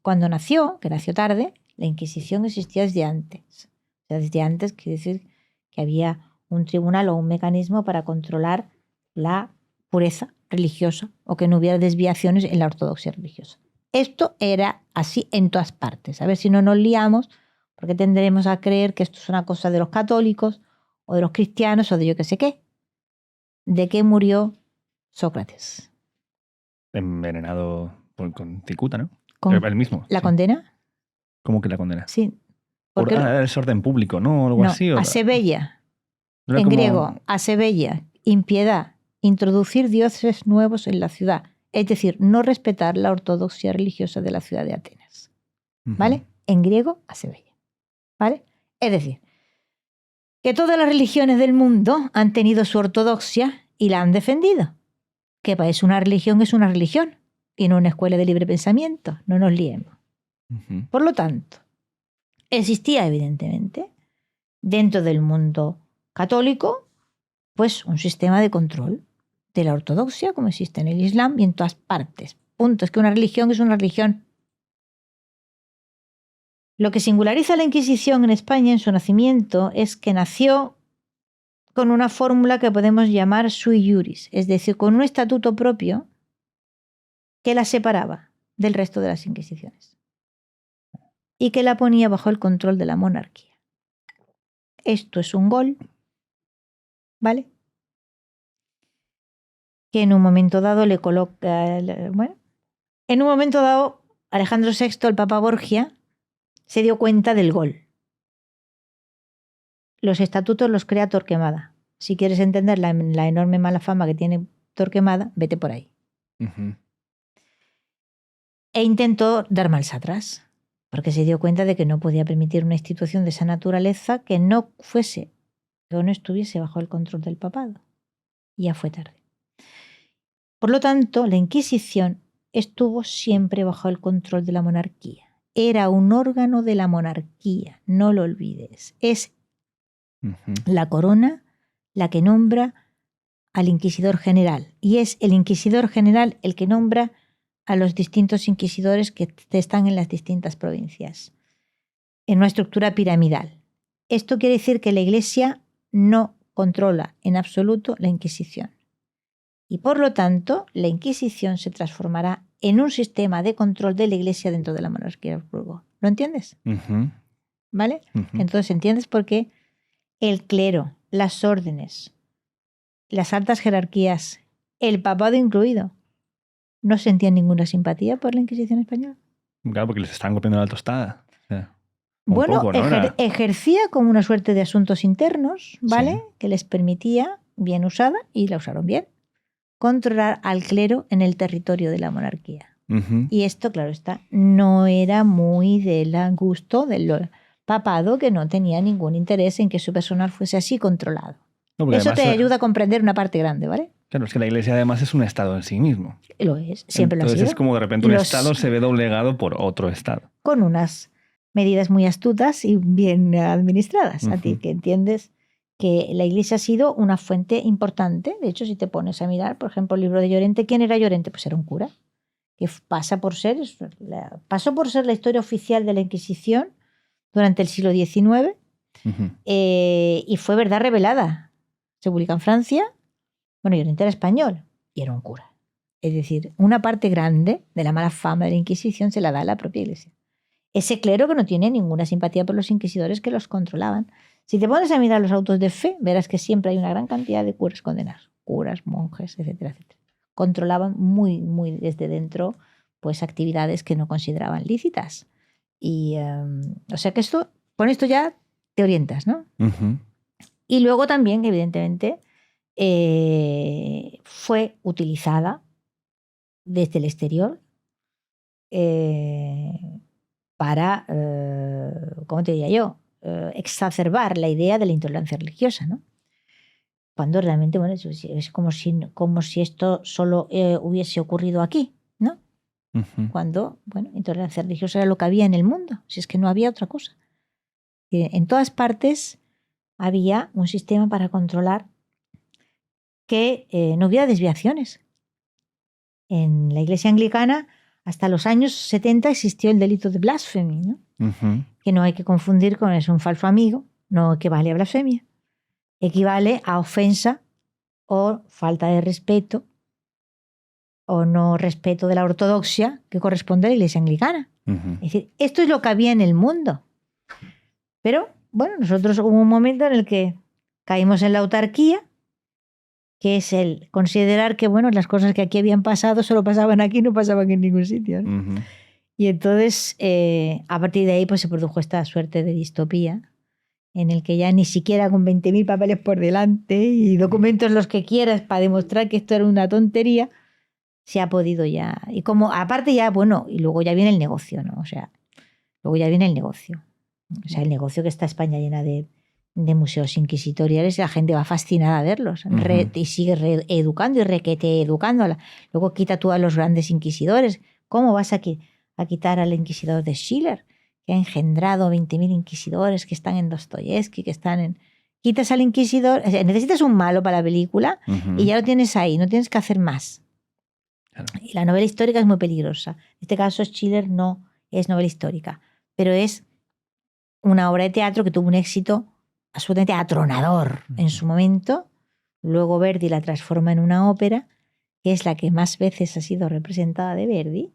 S1: cuando nació, que nació tarde, la Inquisición existía desde antes. O sea, desde antes quiere decir que había un tribunal o un mecanismo para controlar la pureza religiosa o que no hubiera desviaciones en la ortodoxia religiosa. Esto era así en todas partes. A ver si no nos liamos, porque tendremos a creer que esto es una cosa de los católicos o de los cristianos o de yo qué sé qué. ¿De qué murió Sócrates?
S2: Envenenado con cicuta, ¿no?
S1: ¿Con
S2: El mismo.
S1: la
S2: Sí.
S1: condena?
S2: ¿Cómo que la condena?
S1: Sí. Porque
S2: Era desorden público, ¿no? Algo
S1: no,
S2: así.
S1: asebella.
S2: No era
S1: En
S2: como...
S1: griego, asebella, impiedad, introducir dioses nuevos en la ciudad. Es decir, no respetar la ortodoxia religiosa de la ciudad de Atenas. ¿Vale? En griego, asebella. ¿Vale? Es decir, que todas las religiones del mundo han tenido su ortodoxia y la han defendido. Que es una religión y no una escuela de libre pensamiento. No nos liemos. Por lo tanto, existía evidentemente dentro del mundo católico pues un sistema de control de la ortodoxia como existe en el Islam y en todas partes. Punto. Es que una religión es una religión. Lo que singulariza la Inquisición en España en su nacimiento es que nació con una fórmula que podemos llamar sui juris, es decir, con un estatuto propio que la separaba del resto de las Inquisiciones y que la ponía bajo el control de la monarquía. Esto es un gol, ¿vale? Que en un momento dado le coloca... Bueno, en un momento dado, Alejandro VI, el Papa Borgia, se dio cuenta del gol. Los estatutos los crea Torquemada. Si quieres entender la enorme mala fama que tiene Torquemada, vete por ahí. E intentó dar marcha atrás, porque se dio cuenta de que no podía permitir una institución de esa naturaleza que no fuese o no estuviese bajo el control del papado. Y ya fue tarde. Por lo tanto, la Inquisición estuvo siempre bajo el control de la monarquía. Era un órgano de la monarquía, no lo olvides. Es la corona la que nombra al inquisidor general. Y es el inquisidor general el que nombra a los distintos inquisidores que están en las distintas provincias, en una estructura piramidal. Esto quiere decir que la Iglesia no controla en absoluto la Inquisición. Y por lo tanto, la Inquisición se transformará en un sistema de control de la Iglesia dentro de la monarquía de Habsburgo. ¿Lo entiendes? ¿Vale? Entonces, ¿entiendes por qué el clero, las órdenes, las altas jerarquías, el papado incluido, no sentían ninguna simpatía por la Inquisición española?
S2: Claro, porque les estaban copiando la tostada. O sea,
S1: bueno,
S2: poco, ¿no?
S1: ejercía como una suerte de asuntos internos, ¿vale?
S2: Sí.
S1: Que les permitía, bien usada, y la usaron bien, controlar al clero en el territorio de la monarquía. Y esto, claro está, no era muy del gusto del papado, que no tenía ningún interés en que su personal fuese así controlado. No, eso además, te ayuda a comprender una parte grande, ¿vale?
S2: Claro, es que la Iglesia además es un Estado en sí mismo.
S1: Lo es, siempre
S2: Entonces,
S1: lo ha sido.
S2: Es como de repente un Estado se ve doblegado por otro Estado.
S1: Con unas medidas muy astutas y bien administradas. A ti que entiendes que la Iglesia ha sido una fuente importante. De hecho, si te pones a mirar, por ejemplo, el libro de Llorente, ¿quién era Llorente? Pues era un cura, que pasó por ser la historia oficial de la Inquisición durante el siglo XIX y fue verdad revelada. Se publica en Francia. Bueno, Llorente era español y era un cura. Es decir, una parte grande de la mala fama de la Inquisición se la da a la propia Iglesia. Ese clero que no tiene ninguna simpatía por los inquisidores que los controlaban. Si te pones a mirar los autos de fe, verás que siempre hay una gran cantidad de curas condenados. Curas, monjes, etcétera, etcétera. Controlaban muy, muy desde dentro pues actividades que no consideraban lícitas. Y, o sea que esto, con esto ya te orientas, ¿no? Y luego también, evidentemente, fue utilizada desde el exterior para, ¿cómo te diría yo? Exacerbar la idea de la intolerancia religiosa, ¿no? Cuando realmente, bueno, es como si esto solo hubiese ocurrido aquí, ¿no? Cuando, bueno, intolerancia religiosa era lo que había en el mundo, si es que no había otra cosa. En todas partes había un sistema para controlar que no hubiera desviaciones. En la Iglesia anglicana hasta los años 70 existió el delito de blasfemia, ¿no? Que no hay que confundir con es un falso amigo, no equivale a blasfemia. Equivale a ofensa o falta de respeto o no respeto de la ortodoxia que corresponde a la Iglesia anglicana. Es decir, esto es lo que había en el mundo. Pero, bueno, nosotros hubo un momento en el que caímos en la autarquía, que es el considerar que, bueno, las cosas que aquí habían pasado solo pasaban aquí, no pasaban en ningún sitio, ¿no? Y entonces, a partir de ahí, pues se produjo esta suerte de distopía, en el que ya ni siquiera con 20.000 papeles por delante y documentos los que quieras para demostrar que esto era una tontería, se ha podido ya. Y como, aparte ya, bueno, y luego ya viene el negocio, ¿no? O sea, luego ya viene el negocio. O sea, el negocio que está España llena de museos inquisitoriales, la gente va fascinada a verlos. Y sigue reeducando y requete educando. Luego quita tú a los grandes inquisidores. ¿Cómo vas a quitar al inquisidor de Schiller, que ha engendrado 20.000 inquisidores que están en Dostoyevsky, que están en... Quitas al inquisidor, o sea, necesitas un malo para la película y ya lo tienes ahí, no tienes que hacer más. Claro. Y la novela histórica es muy peligrosa. En este caso, Schiller no es novela histórica, pero es una obra de teatro que tuvo un éxito absolutamente atronador en su momento. Luego Verdi la transforma en una ópera, que es la que más veces ha sido representada de Verdi,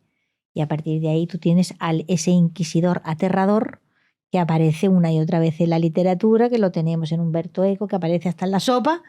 S1: y a partir de ahí tú tienes ese inquisidor aterrador que aparece una y otra vez en la literatura, que lo tenemos en Humberto Eco, que aparece hasta en la sopa,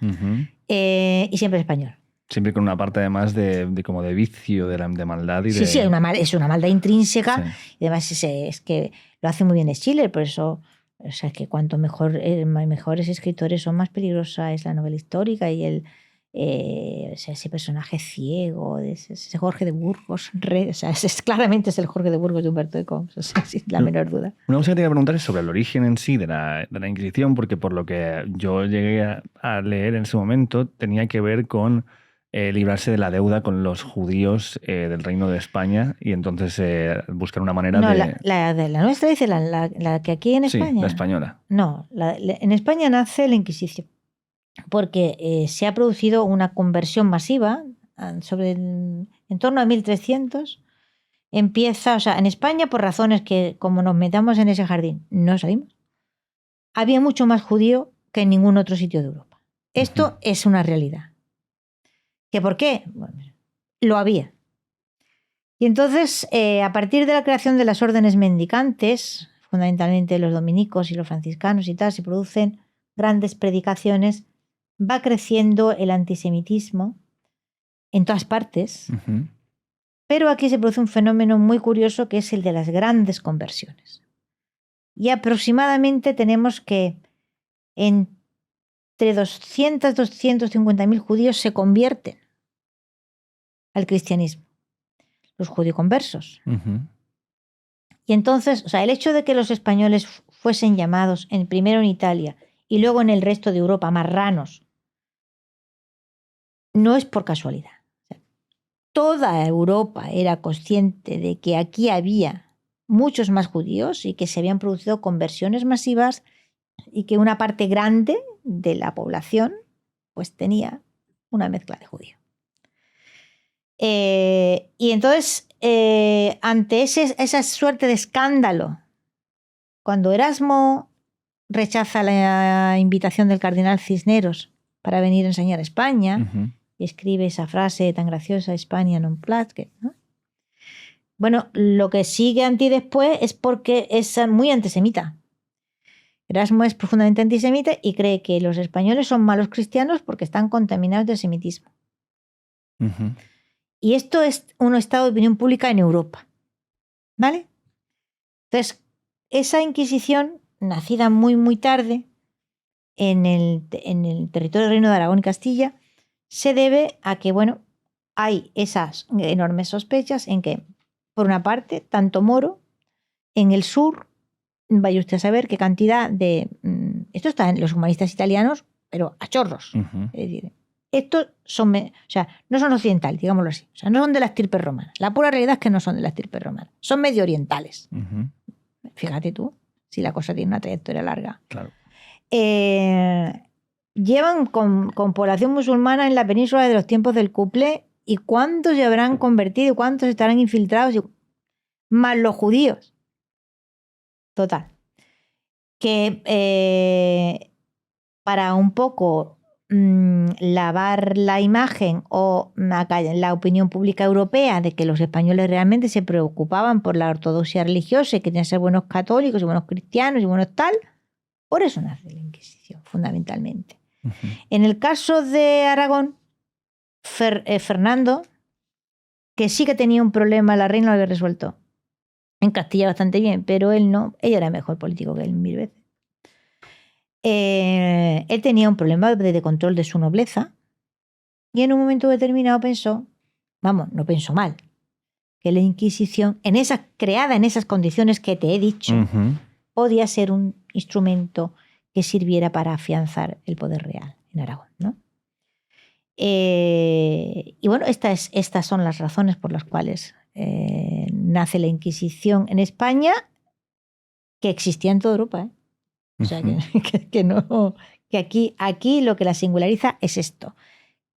S1: y siempre español.
S2: Siempre con una parte además de como de vicio, de maldad. Y
S1: sí, es una maldad intrínseca.
S2: Sí.
S1: Y además es que lo hace muy bien Schiller, por eso, o sea, que cuanto mejores escritores son, más peligrosa es la novela histórica y o sea, ese personaje ciego, ese Jorge de Burgos, o sea, claramente es el Jorge de Burgos de Humberto Eco, o sea, sin la menor duda.
S2: Una cosa que te iba a preguntar es sobre el origen en sí de la Inquisición, porque por lo que yo llegué a leer en su momento, tenía que ver con librarse de la deuda con los judíos del Reino de España y entonces buscar una manera de...
S1: La nuestra dice la que aquí en España.
S2: Sí, la española.
S1: No, en España nace la Inquisición porque se ha producido una conversión masiva en torno a 1300. Empieza, o sea, en España, por razones que, como nos metamos en ese jardín, no salimos, había mucho más judío que en ningún otro sitio de Europa. Esto es una realidad. ¿Que por qué? Bueno, lo había. Y entonces, a partir de la creación de las órdenes mendicantes, fundamentalmente los dominicos y los franciscanos y tal, se producen grandes predicaciones, va creciendo el antisemitismo en todas partes, pero aquí se produce un fenómeno muy curioso que es el de las grandes conversiones. Y aproximadamente tenemos que entre 200 y 250.000 judíos se convierten al cristianismo, los judío-conversos. Y entonces, o sea, el hecho de que los españoles fuesen llamados primero en Italia y luego en el resto de Europa marranos, no es por casualidad. O sea, toda Europa era consciente de que aquí había muchos más judíos y que se habían producido conversiones masivas y que una parte grande de la población pues tenía una mezcla de judío. Y entonces, ante esa suerte de escándalo, cuando Erasmo rechaza la invitación del cardenal Cisneros para venir a enseñar a España, y escribe esa frase tan graciosa, Hispania non plasque, ¿no? Bueno, lo que sigue después es porque es muy antisemita. Erasmo es profundamente antisemita y cree que los españoles son malos cristianos porque están contaminados de semitismo. Y esto es un estado de opinión pública en Europa, ¿vale? Entonces, esa Inquisición, nacida muy, muy tarde en el territorio del Reino de Aragón y Castilla, se debe a que, bueno, hay esas enormes sospechas en que, por una parte, tanto moro, en el sur, vaya usted a saber qué cantidad de... Esto está en los humanistas italianos, pero a chorros. Es decir, estos son, o sea, no son occidentales, digámoslo así. O sea, no son de la estirpe romana. La pura realidad es que no son de la estirpe romana. Son medio orientales. Fíjate tú, si la cosa tiene una trayectoria larga.
S2: Claro.
S1: Llevan con población musulmana en la península de los tiempos del Cuplé ¿Y cuántos se habrán convertido? ¿Cuántos estarán infiltrados? Más los judíos. Total. Que para un poco lavar la imagen o la opinión pública europea de que los españoles realmente se preocupaban por la ortodoxia religiosa y que tenían que ser buenos católicos y buenos cristianos y buenos tal, por eso nace la Inquisición, fundamentalmente. En el caso de Aragón, Fernando, que sí que tenía un problema, la reina lo había resuelto en Castilla bastante bien, pero él no, ella era mejor político que él 1000 veces. Él tenía un problema de control de su nobleza y en un momento determinado pensó, vamos, no pensó mal, que la Inquisición, creada en esas condiciones que te he dicho, podía ser un instrumento que sirviera para afianzar el poder real en Aragón, ¿no? Y bueno, estas son las razones por las cuales nace la Inquisición en España, que existía en toda Europa, ¿eh? O sea, que aquí lo que la singulariza es esto,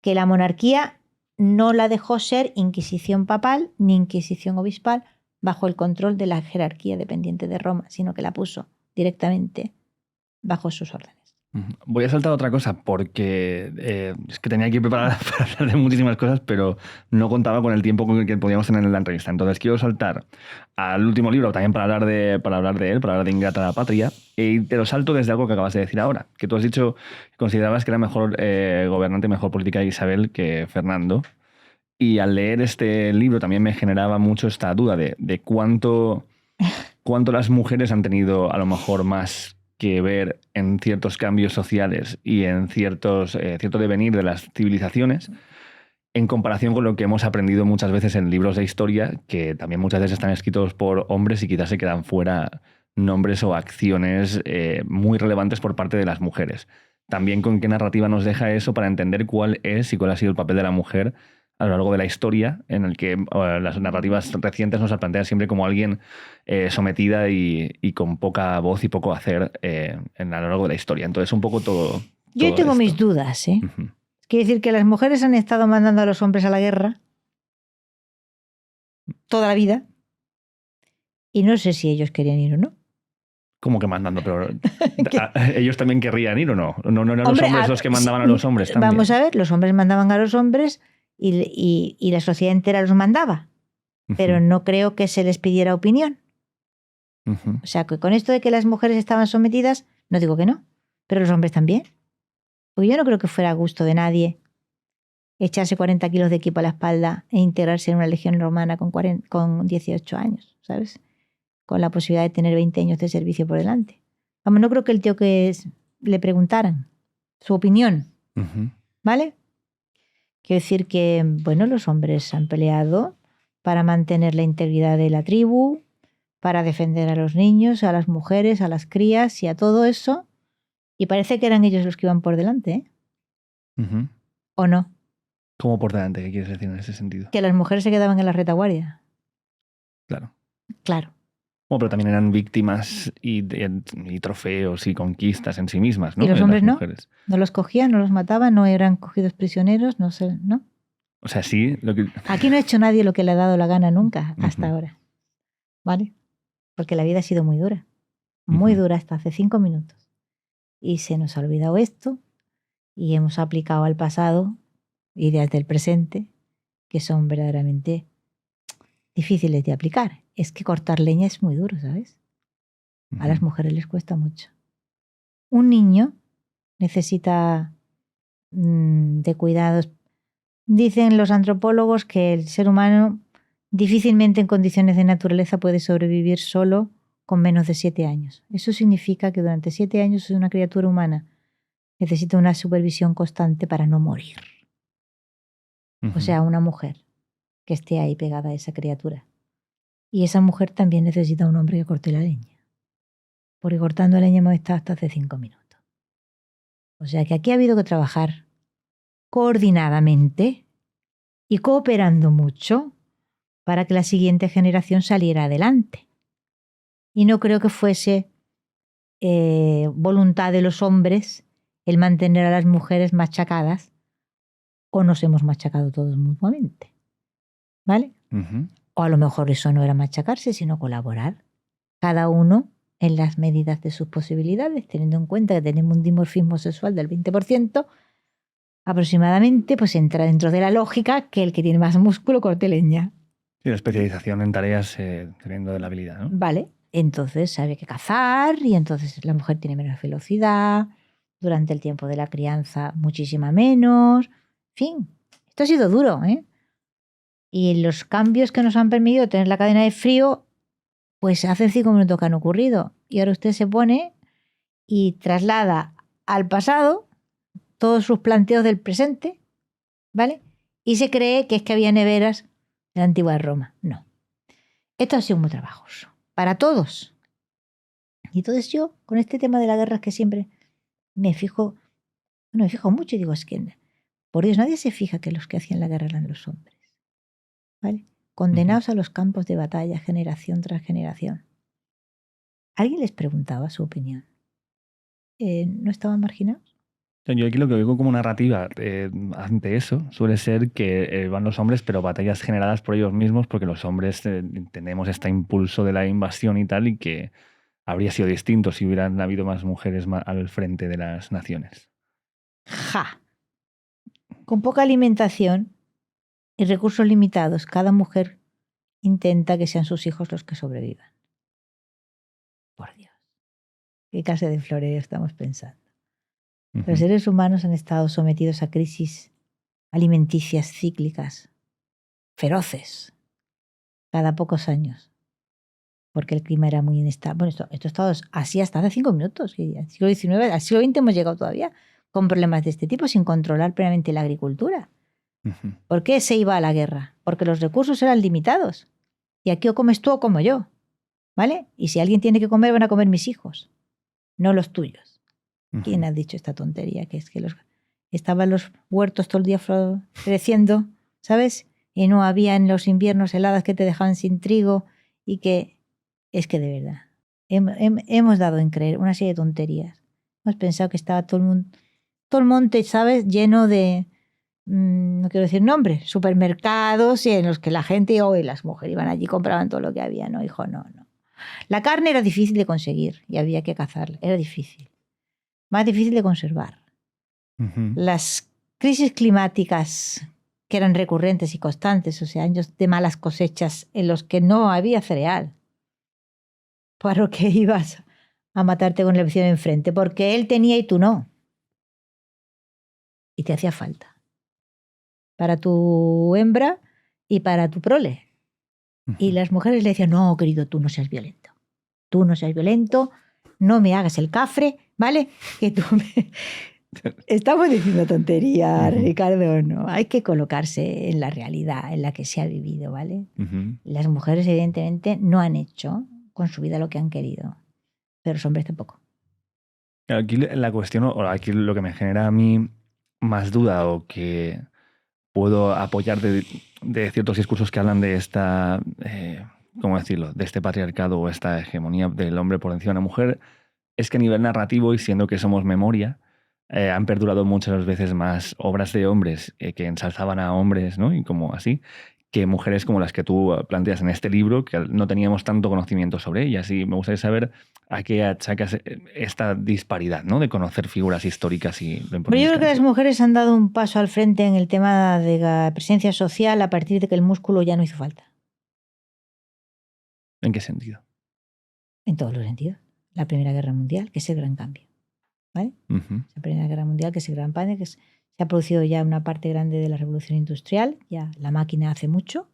S1: que la monarquía no la dejó ser Inquisición papal ni Inquisición obispal bajo el control de la jerarquía dependiente de Roma, sino que la puso directamente bajo sus órdenes.
S2: Voy a saltar otra cosa porque es que tenía aquí preparada para hablar de muchísimas cosas, pero no contaba con el tiempo que podíamos tener en la entrevista. Entonces quiero saltar al último libro también para hablar de él, para hablar de Ingrata la Patria. Y te lo salto desde algo que acabas de decir ahora, que tú has dicho que considerabas que era mejor gobernante, mejor política Isabel que Fernando. Y al leer este libro también me generaba mucho esta duda de cuánto las mujeres han tenido a lo mejor más que ver en ciertos cambios sociales y en cierto devenir de las civilizaciones, en comparación con lo que hemos aprendido muchas veces en libros de historia, que también muchas veces están escritos por hombres y quizás se quedan fuera nombres o acciones muy relevantes por parte de las mujeres. También con qué narrativa nos deja eso para entender cuál es y cuál ha sido el papel de la mujer a lo largo de la historia, en el que las narrativas recientes nos la plantean siempre como alguien sometida y con poca voz y poco hacer a lo largo de la historia. Entonces, un poco todo.
S1: Yo tengo mis dudas, ¿eh? Quiere decir que las mujeres han estado mandando a los hombres a la guerra toda la vida y no sé si ellos querían ir o no.
S2: ¿Cómo que mandando? Pero ¿ellos también querrían ir o no? ¿No eran los hombres los que mandaban a los hombres también?
S1: Vamos a ver, los hombres mandaban a los hombres y la sociedad entera los mandaba, pero no creo que se les pidiera opinión. O sea, que con esto de que las mujeres estaban sometidas, no digo que no, pero los hombres también. Porque yo no creo que fuera a gusto de nadie echarse 40 kilos de equipo a la espalda e integrarse en una legión romana con 18 años, ¿sabes? Con la posibilidad de tener 20 años de servicio por delante. Vamos, no creo que el tío le preguntaran su opinión, ¿vale? Quiero decir que, bueno, los hombres han peleado para mantener la integridad de la tribu, para defender a los niños, a las mujeres, a las crías y a todo eso. Y parece que eran ellos los que iban por delante, ¿eh? ¿O no?
S2: ¿Cómo por delante? ¿Qué quieres decir en ese sentido?
S1: Que las mujeres se quedaban en la retaguardia.
S2: Claro.
S1: Claro.
S2: Bueno, pero también eran víctimas y trofeos y conquistas en sí mismas, ¿no?
S1: ¿Y los hombres no? ¿No los cogían, no los mataban, no eran cogidos prisioneros? No sé, ¿no?
S2: O sea, sí.
S1: Aquí no ha hecho nadie lo que le ha dado la gana nunca hasta ahora. ¿Vale? Porque la vida ha sido muy dura. Muy dura hasta hace 5 minutos. Y se nos ha olvidado esto y hemos aplicado al pasado ideas del presente que son verdaderamente difíciles de aplicar. Es que cortar leña es muy duro, ¿sabes? A las mujeres les cuesta mucho. Un niño necesita de cuidados. Dicen los antropólogos que el ser humano difícilmente en condiciones de naturaleza puede sobrevivir solo con menos de 7 años. Eso significa que durante 7 años una criatura humana necesita una supervisión constante para no morir. O sea, una mujer que esté ahí pegada a esa criatura. Y esa mujer también necesita un hombre que corte la leña. Porque cortando leña hemos estado hasta hace 5 minutos. O sea que aquí ha habido que trabajar coordinadamente y cooperando mucho para que la siguiente generación saliera adelante. Y no creo que fuese voluntad de los hombres el mantener a las mujeres machacadas o nos hemos machacado todos mutuamente. ¿Vale?
S2: Ujú.
S1: O a lo mejor eso no era machacarse, sino colaborar. Cada uno en las medidas de sus posibilidades, teniendo en cuenta que tenemos un dimorfismo sexual del 20%, aproximadamente, pues entra dentro de la lógica que el que tiene más músculo corte leña.
S2: Sí, la especialización en tareas dependiendo de la habilidad, ¿no?
S1: Vale, entonces sabe que cazar y entonces la mujer tiene menos velocidad, durante el tiempo de la crianza muchísima menos. En fin, esto ha sido duro, ¿eh? Y los cambios que nos han permitido tener la cadena de frío, pues hace 5 minutos que han ocurrido. Y ahora usted se pone y traslada al pasado todos sus planteos del presente, ¿vale? Y se cree que es que había neveras de la antigua Roma. No. Esto ha sido muy trabajoso. Para todos. Y entonces yo, con este tema de la guerra, es que siempre me fijo mucho y digo, es que, por Dios, nadie se fija que los que hacían la guerra eran los hombres. ¿Vale? Condenados a los campos de batalla, generación tras generación. ¿Alguien les preguntaba su opinión? ¿No estaban marginados?
S2: Yo aquí lo que oigo como narrativa ante eso suele ser que van los hombres, pero batallas generadas por ellos mismos, porque los hombres tenemos este impulso de la invasión y tal, y que habría sido distinto si hubieran habido más mujeres al frente de las naciones.
S1: ¡Ja! Con poca alimentación y recursos limitados, cada mujer intenta que sean sus hijos los que sobrevivan. Por Dios. ¿Qué clase de floreo estamos pensando? Los seres humanos han estado sometidos a crisis alimenticias cíclicas, feroces, cada pocos años, porque el clima era muy inestable. Bueno, esto ha estado así hasta hace 5 minutos. Y al siglo XIX, al siglo XX hemos llegado todavía con problemas de este tipo sin controlar plenamente la agricultura. ¿Por qué se iba a la guerra? Porque los recursos eran limitados. Y aquí o comes tú o como yo. ¿Vale? Y si alguien tiene que comer, van a comer mis hijos, no los tuyos. ¿Quién ha dicho esta tontería? Que es que estaban los huertos todo el día creciendo, ¿sabes? Y no había en los inviernos heladas que te dejaban sin trigo y que... Es que de verdad, hemos dado en creer una serie de tonterías. Hemos pensado que estaba todo el monte, ¿sabes? Lleno de, no quiero decir nombres, supermercados y en los que la gente y las mujeres iban allí y compraban todo lo que había. No, hijo, no. La carne era difícil de conseguir y había que cazarla. Era difícil. Más difícil de conservar. Las crisis climáticas que eran recurrentes y constantes, o sea, años de malas cosechas en los que no había cereal. ¿Para qué ibas a matarte con el vecino de enfrente? Porque él tenía y tú no. Y te hacía falta. Para tu hembra y para tu prole. Y las mujeres le decían, no, querido, tú no seas violento. Tú no seas violento, no me hagas el cafre, ¿vale? Que tú me... Estamos diciendo tonterías, Ricardo, no. Hay que colocarse en la realidad en la que se ha vivido, ¿vale? Las mujeres, evidentemente, no han hecho con su vida lo que han querido, pero los hombres tampoco.
S2: Aquí la cuestión, o aquí lo que me genera a mí más duda o que puedo apoyar de ciertos discursos que hablan de esta, ¿cómo decirlo?, de este patriarcado o esta hegemonía del hombre por encima de la mujer, es que a nivel narrativo, y siendo que somos memoria, han perdurado muchas veces más obras de hombres que ensalzaban a hombres, ¿no? Y como así, que mujeres como las que tú planteas en este libro, que no teníamos tanto conocimiento sobre ellas. Y me gustaría saber a qué achacas esta disparidad, ¿no? De conocer figuras históricas y lo importante.
S1: Pero yo creo que las mujeres han dado un paso al frente en el tema de la presencia social a partir de que el músculo ya no hizo falta.
S2: ¿En qué sentido?
S1: En todos los sentidos. La Primera Guerra Mundial, que es el gran cambio. ¿Vale? La Primera Guerra Mundial, que es el gran cambio, que se ha producido ya una parte grande de la revolución industrial, ya la máquina hace mucho.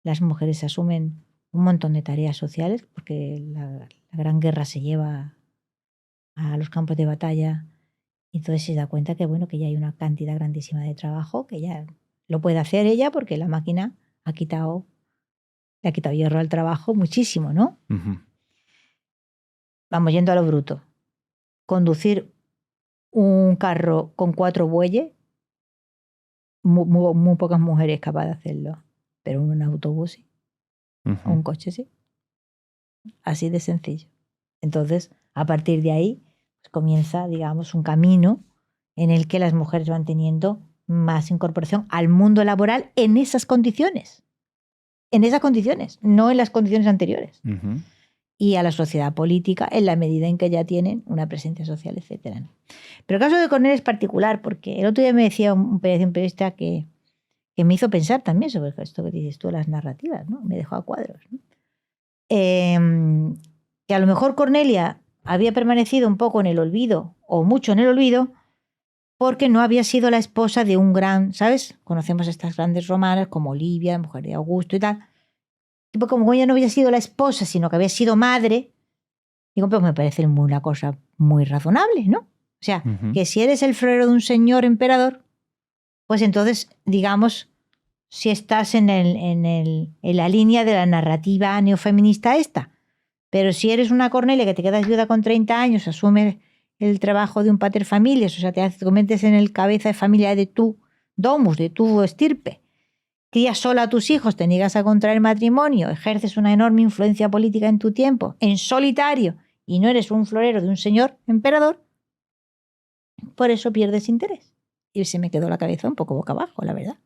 S1: Las mujeres asumen un montón de tareas sociales, porque la Gran Guerra se lleva a los campos de batalla y entonces se da cuenta que, bueno, que ya hay una cantidad grandísima de trabajo, que ya lo puede hacer ella porque la máquina le ha quitado hierro al trabajo muchísimo, ¿no? Vamos yendo a lo bruto. Conducir un carro con 4 bueyes, muy pocas mujeres capaces de hacerlo, pero un autobús sí, o un coche sí. Así de sencillo. Entonces, a partir de ahí, pues comienza, digamos, un camino en el que las mujeres van teniendo más incorporación al mundo laboral en esas condiciones. En esas condiciones, no en las condiciones anteriores.
S2: Ujú.
S1: Y a la sociedad política en la medida en que ya tienen una presencia social, etc. ¿no? Pero el caso de Cornelia es particular porque el otro día me decía un periodista que me hizo pensar también sobre esto que dices tú, las narrativas, ¿no? Me dejó a cuadros, ¿no? Que a lo mejor Cornelia había permanecido un poco en el olvido o mucho en el olvido porque no había sido la esposa de un gran, ¿sabes? Conocemos estas grandes romanas como Olivia, mujer de Augusto y tal. Tipo, como ella no había sido la esposa, sino que había sido madre, digo, pues me parece una cosa muy razonable, ¿no? O sea,
S2: Ujú.
S1: que si eres el florero de un señor emperador, pues entonces, digamos, si estás en la línea de la narrativa neofeminista esta. Pero si eres una Cornelia que te quedas viuda con 30 años, asumes el trabajo de un pater familias, o sea, te conviertes en el cabeza de familia de tu domus, de tu estirpe, crías sola a tus hijos, te niegas a contraer matrimonio, ejerces una enorme influencia política en tu tiempo, en solitario, y no eres un florero de un señor emperador, por eso pierdes interés. Y se me quedó la cabeza un poco boca abajo, la verdad.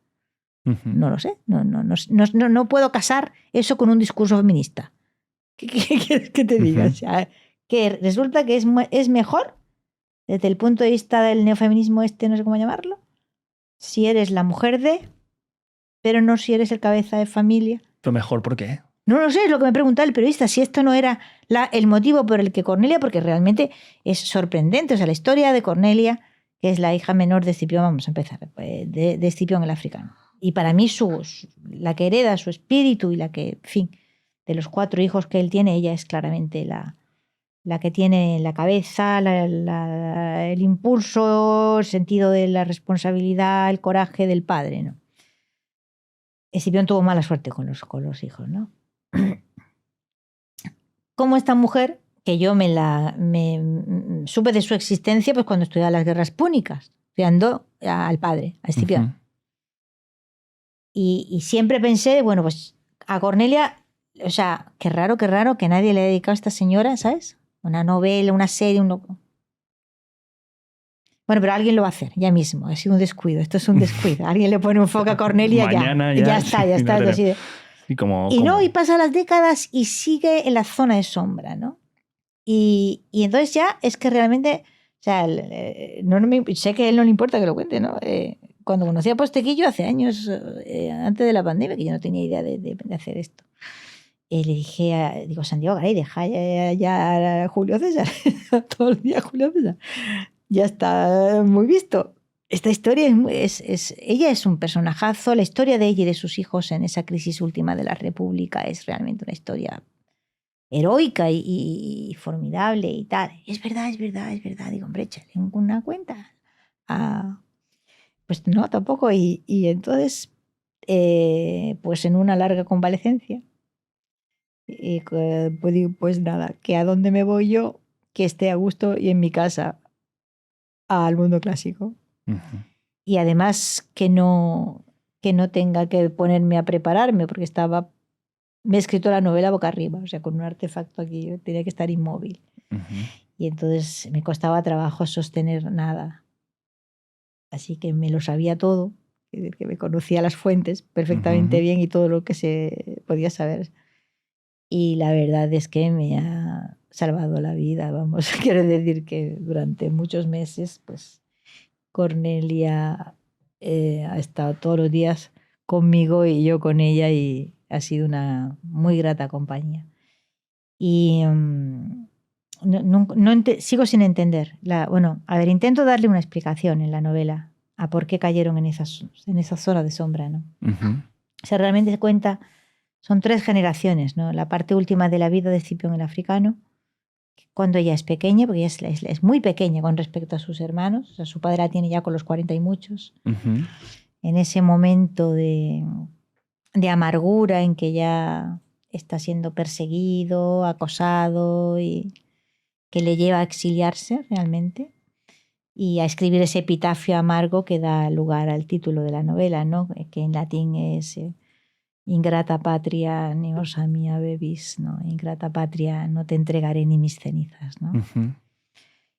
S2: Ujú.
S1: No lo sé, no puedo casar eso con un discurso feminista. ¿Qué quieres que te diga?
S2: Ujú.
S1: O sea, que resulta que es mejor, desde el punto de vista del neofeminismo no sé cómo llamarlo, si eres la mujer de, pero no si eres el cabeza de familia.
S2: Pero mejor, ¿por qué?
S1: No lo sé, es lo que me preguntaba el periodista, si esto no era el motivo por el que Cornelia, porque realmente es sorprendente, o sea, la historia de Cornelia, que es la hija menor de Escipión, vamos a empezar, de Escipión el africano. Y para mí la que hereda su espíritu y la que, en fin, de los 4 hijos que él tiene, ella es claramente la que tiene la cabeza, el impulso, el sentido de la responsabilidad, el coraje del padre, ¿no? Escipión tuvo mala suerte con los hijos, ¿no? Como esta mujer, que yo supe de su existencia pues cuando estudiaba las guerras púnicas, estudiando al padre, a Escipión.
S2: Ujú.
S1: Y siempre pensé, bueno, pues a Cornelia, o sea, qué raro que nadie le haya dedicado a esta señora, ¿sabes? Una novela, una serie, Bueno, pero alguien lo va a hacer ya mismo. Ha sido un descuido. Esto es un descuido. Alguien le pone un foco a Cornelia
S2: Mañana
S1: ya.
S2: ya,
S1: Ya
S2: sí,
S1: está.
S2: no
S1: Así de...
S2: Y como,
S1: Y no, y pasan las décadas y sigue en la zona de sombra, ¿no? Y entonces ya es que realmente, o sea, sé que a él no le importa que lo cuente, ¿no? Cuando conocí a Posteguillo hace años, antes de la pandemia, que yo no tenía idea de hacer esto. Le dije, digo, Santiago, caray, deja ya a Julio César, todo el día Julio César. Ya está muy visto. Esta historia ella es un personajazo, la historia de ella y de sus hijos en esa crisis última de la República es realmente una historia heroica y formidable y tal. Es verdad. Digo, hombre, échale una cuenta. Pues no, tampoco. Y entonces, pues en una larga convalecencia, pues digo, pues nada, que a dónde me voy yo, que esté a gusto y en mi casa, al mundo clásico.
S2: Ujú.
S1: Y además que no tenga que ponerme a prepararme, porque me he escrito la novela boca arriba, o sea, con un artefacto aquí, yo tenía que estar inmóvil.
S2: Ujú.
S1: Y entonces me costaba trabajo sostener nada. Así que me lo sabía todo, que me conocía las fuentes perfectamente
S2: Ujú.
S1: bien y todo lo que se podía saber. Y la verdad es que me ha salvado la vida, vamos. Quiero decir que durante muchos meses, pues Cornelia ha estado todos los días conmigo y yo con ella y ha sido una muy grata compañía. Y sigo sin entender. Bueno, a ver, intento darle una explicación en la novela a por qué cayeron en esa zona de sombra, ¿no?
S2: Ujú.
S1: O sea, realmente se cuenta, son 3 generaciones, ¿no? La parte última de la vida de Escipión el africano, cuando ella es pequeña, porque ella es muy pequeña con respecto a sus hermanos, o sea, su padre la tiene ya con los 40 y muchos,
S2: Ujú.
S1: en ese momento de amargura en que ya está siendo perseguido, acosado y que le lleva a exiliarse realmente y a escribir ese epitafio amargo que da lugar al título de la novela, ¿no? Que en latín es Ingrata patria ni osa mia bebis, ¿no? Ingrata patria no te entregaré ni mis cenizas, ¿no?
S2: Ujú.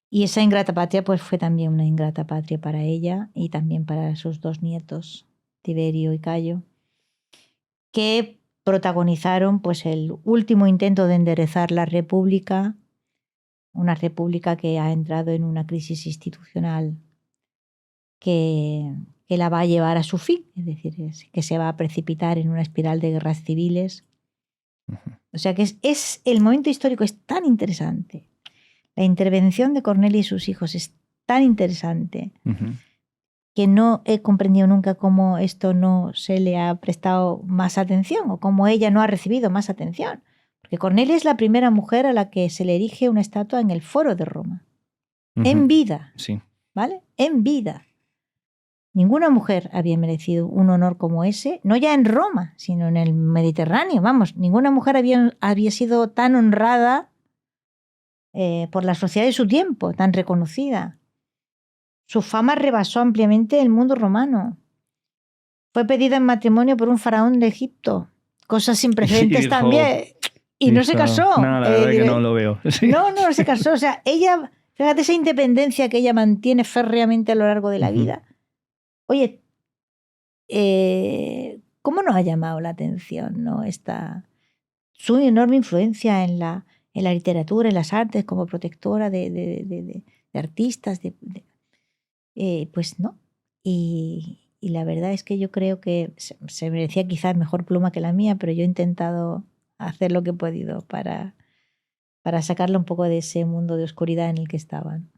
S1: Y esa ingrata patria pues fue también una ingrata patria para ella y también para sus 2 nietos, Tiberio y Cayo, que protagonizaron pues el último intento de enderezar la República, una república que ha entrado en una crisis institucional que la va a llevar a su fin, es decir, que se va a precipitar en una espiral de guerras civiles. O sea que es el momento histórico es tan interesante. La intervención de Cornelia y sus hijos es tan interesante que no he comprendido nunca cómo esto no se le ha prestado más atención o cómo ella no ha recibido más atención. Porque Cornelia es la primera mujer a la que se le erige una estatua en el Foro de Roma. En vida.
S2: Sí.
S1: ¿Vale? En vida. Ninguna mujer había merecido un honor como ese, no ya en Roma, sino en el Mediterráneo. Vamos, ninguna mujer había sido tan honrada por la sociedad de su tiempo, tan reconocida. Su fama rebasó ampliamente el mundo romano. Fue pedida en matrimonio por un faraón de Egipto, cosas sin precedentes también. Y no se casó.
S2: No, la verdad que no lo veo. Sí.
S1: No se casó. O sea, ella, fíjate esa independencia que ella mantiene férreamente a lo largo de la vida. Oye, ¿cómo nos ha llamado la atención, ¿no? Su enorme influencia en la literatura, en las artes, como protectora de artistas, pues no. Y la verdad es que yo creo que se merecía quizás mejor pluma que la mía, pero yo he intentado hacer lo que he podido para sacarla un poco de ese mundo de oscuridad en el que estaban.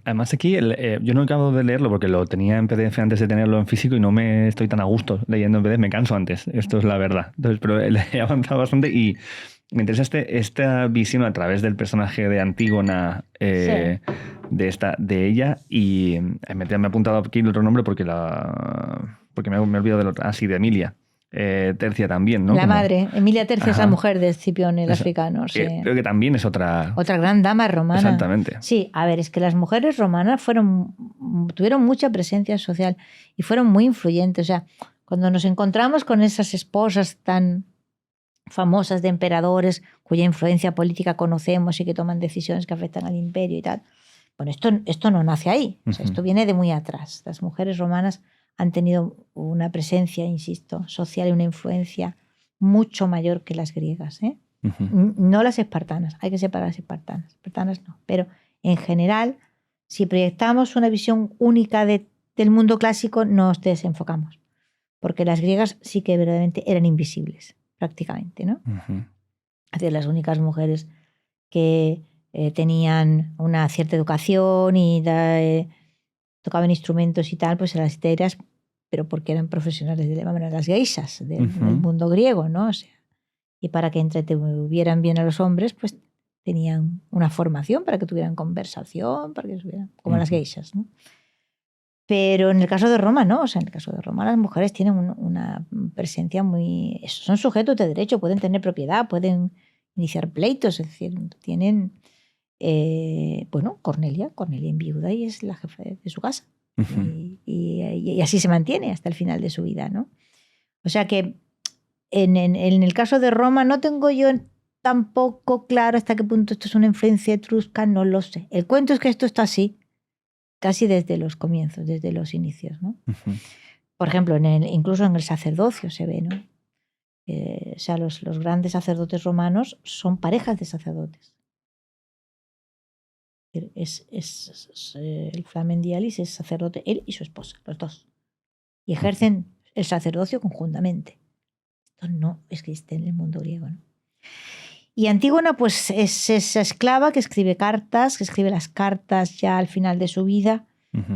S2: Además aquí, yo no acabo de leerlo porque lo tenía en PDF antes de tenerlo en físico y no me estoy tan a gusto leyendo en PDF, me canso antes, esto es la verdad. Entonces, pero he avanzado bastante y me interesa esta visión a través del personaje de Antígona, de ella, y me he apuntado aquí el otro nombre porque me he olvidado del otro, de Emilia. Tercia también, ¿no?
S1: La madre, Emilia Tercia es la mujer de Escipión el africano. Sí.
S2: Creo que también es otra
S1: gran dama romana.
S2: Exactamente.
S1: Sí, a ver, es que las mujeres romanas tuvieron mucha presencia social y fueron muy influyentes. O sea, cuando nos encontramos con esas esposas tan famosas de emperadores cuya influencia política conocemos y que toman decisiones que afectan al imperio y tal, bueno, esto no nace ahí. O sea, esto viene de muy atrás. Las mujeres romanas han tenido una presencia, insisto, social y una influencia mucho mayor que las griegas. No las espartanas, hay que separar las espartanas no. Pero en general, si proyectamos una visión única del mundo clásico, nos desenfocamos. Porque las griegas sí que verdaderamente eran invisibles, prácticamente, ¿no? Es decir, las únicas mujeres que tenían una cierta educación y tocaban instrumentos y tal, pues eran las hiteras, pero porque eran profesionales las geishas del mundo griego, ¿no? O sea, y para que entretuvieran bien a los hombres, pues tenían una formación para que tuvieran conversación, para que estuvieran como las geishas, ¿no? Pero en el caso de Roma no, o sea, en el caso de Roma las mujeres tienen una presencia muy... Son sujetos de derecho, pueden tener propiedad, pueden iniciar pleitos, es decir, tienen... Cornelia enviuda y es la jefa de su casa. Y así se mantiene hasta el final de su vida, ¿no? O sea que en el caso de Roma no tengo yo tampoco claro hasta qué punto esto es una influencia etrusca, no lo sé. El cuento es que esto está así, casi desde los comienzos, desde los inicios, ¿no? Por ejemplo, incluso en el sacerdocio se ve, ¿no? O sea, los grandes sacerdotes romanos son parejas de sacerdotes. El Flamen Dialis es sacerdote, él y su esposa, los dos. Y ejercen el sacerdocio conjuntamente. Esto no existe en el mundo griego, ¿no? Y Antígona, pues, es esa esclava que escribe las cartas ya al final de su vida,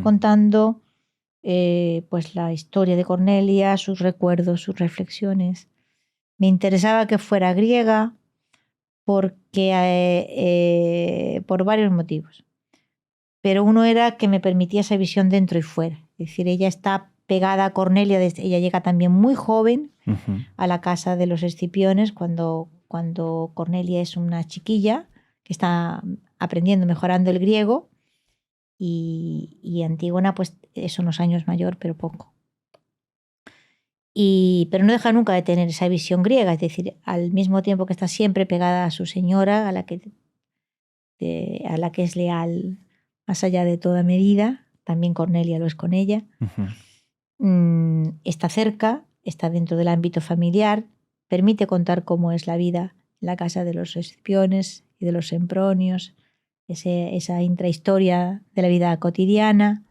S1: contando pues la historia de Cornelia, sus recuerdos, sus reflexiones. Me interesaba que fuera griega, porque por varios motivos. Pero uno era que me permitía esa visión dentro y fuera. Es decir, ella está pegada a Cornelia, ella llega también muy joven a la casa de los Escipiones cuando Cornelia es una chiquilla que está aprendiendo, mejorando el griego, y Antígona pues es unos años mayor, pero poco. Pero no deja nunca de tener esa visión griega, es decir, al mismo tiempo que está siempre pegada a su señora, a la que es leal más allá de toda medida. También Cornelia lo es con ella. Está cerca, está dentro del ámbito familiar, permite contar cómo es la vida en la casa de los Escipiones y de los Sempronios, esa intrahistoria de la vida cotidiana,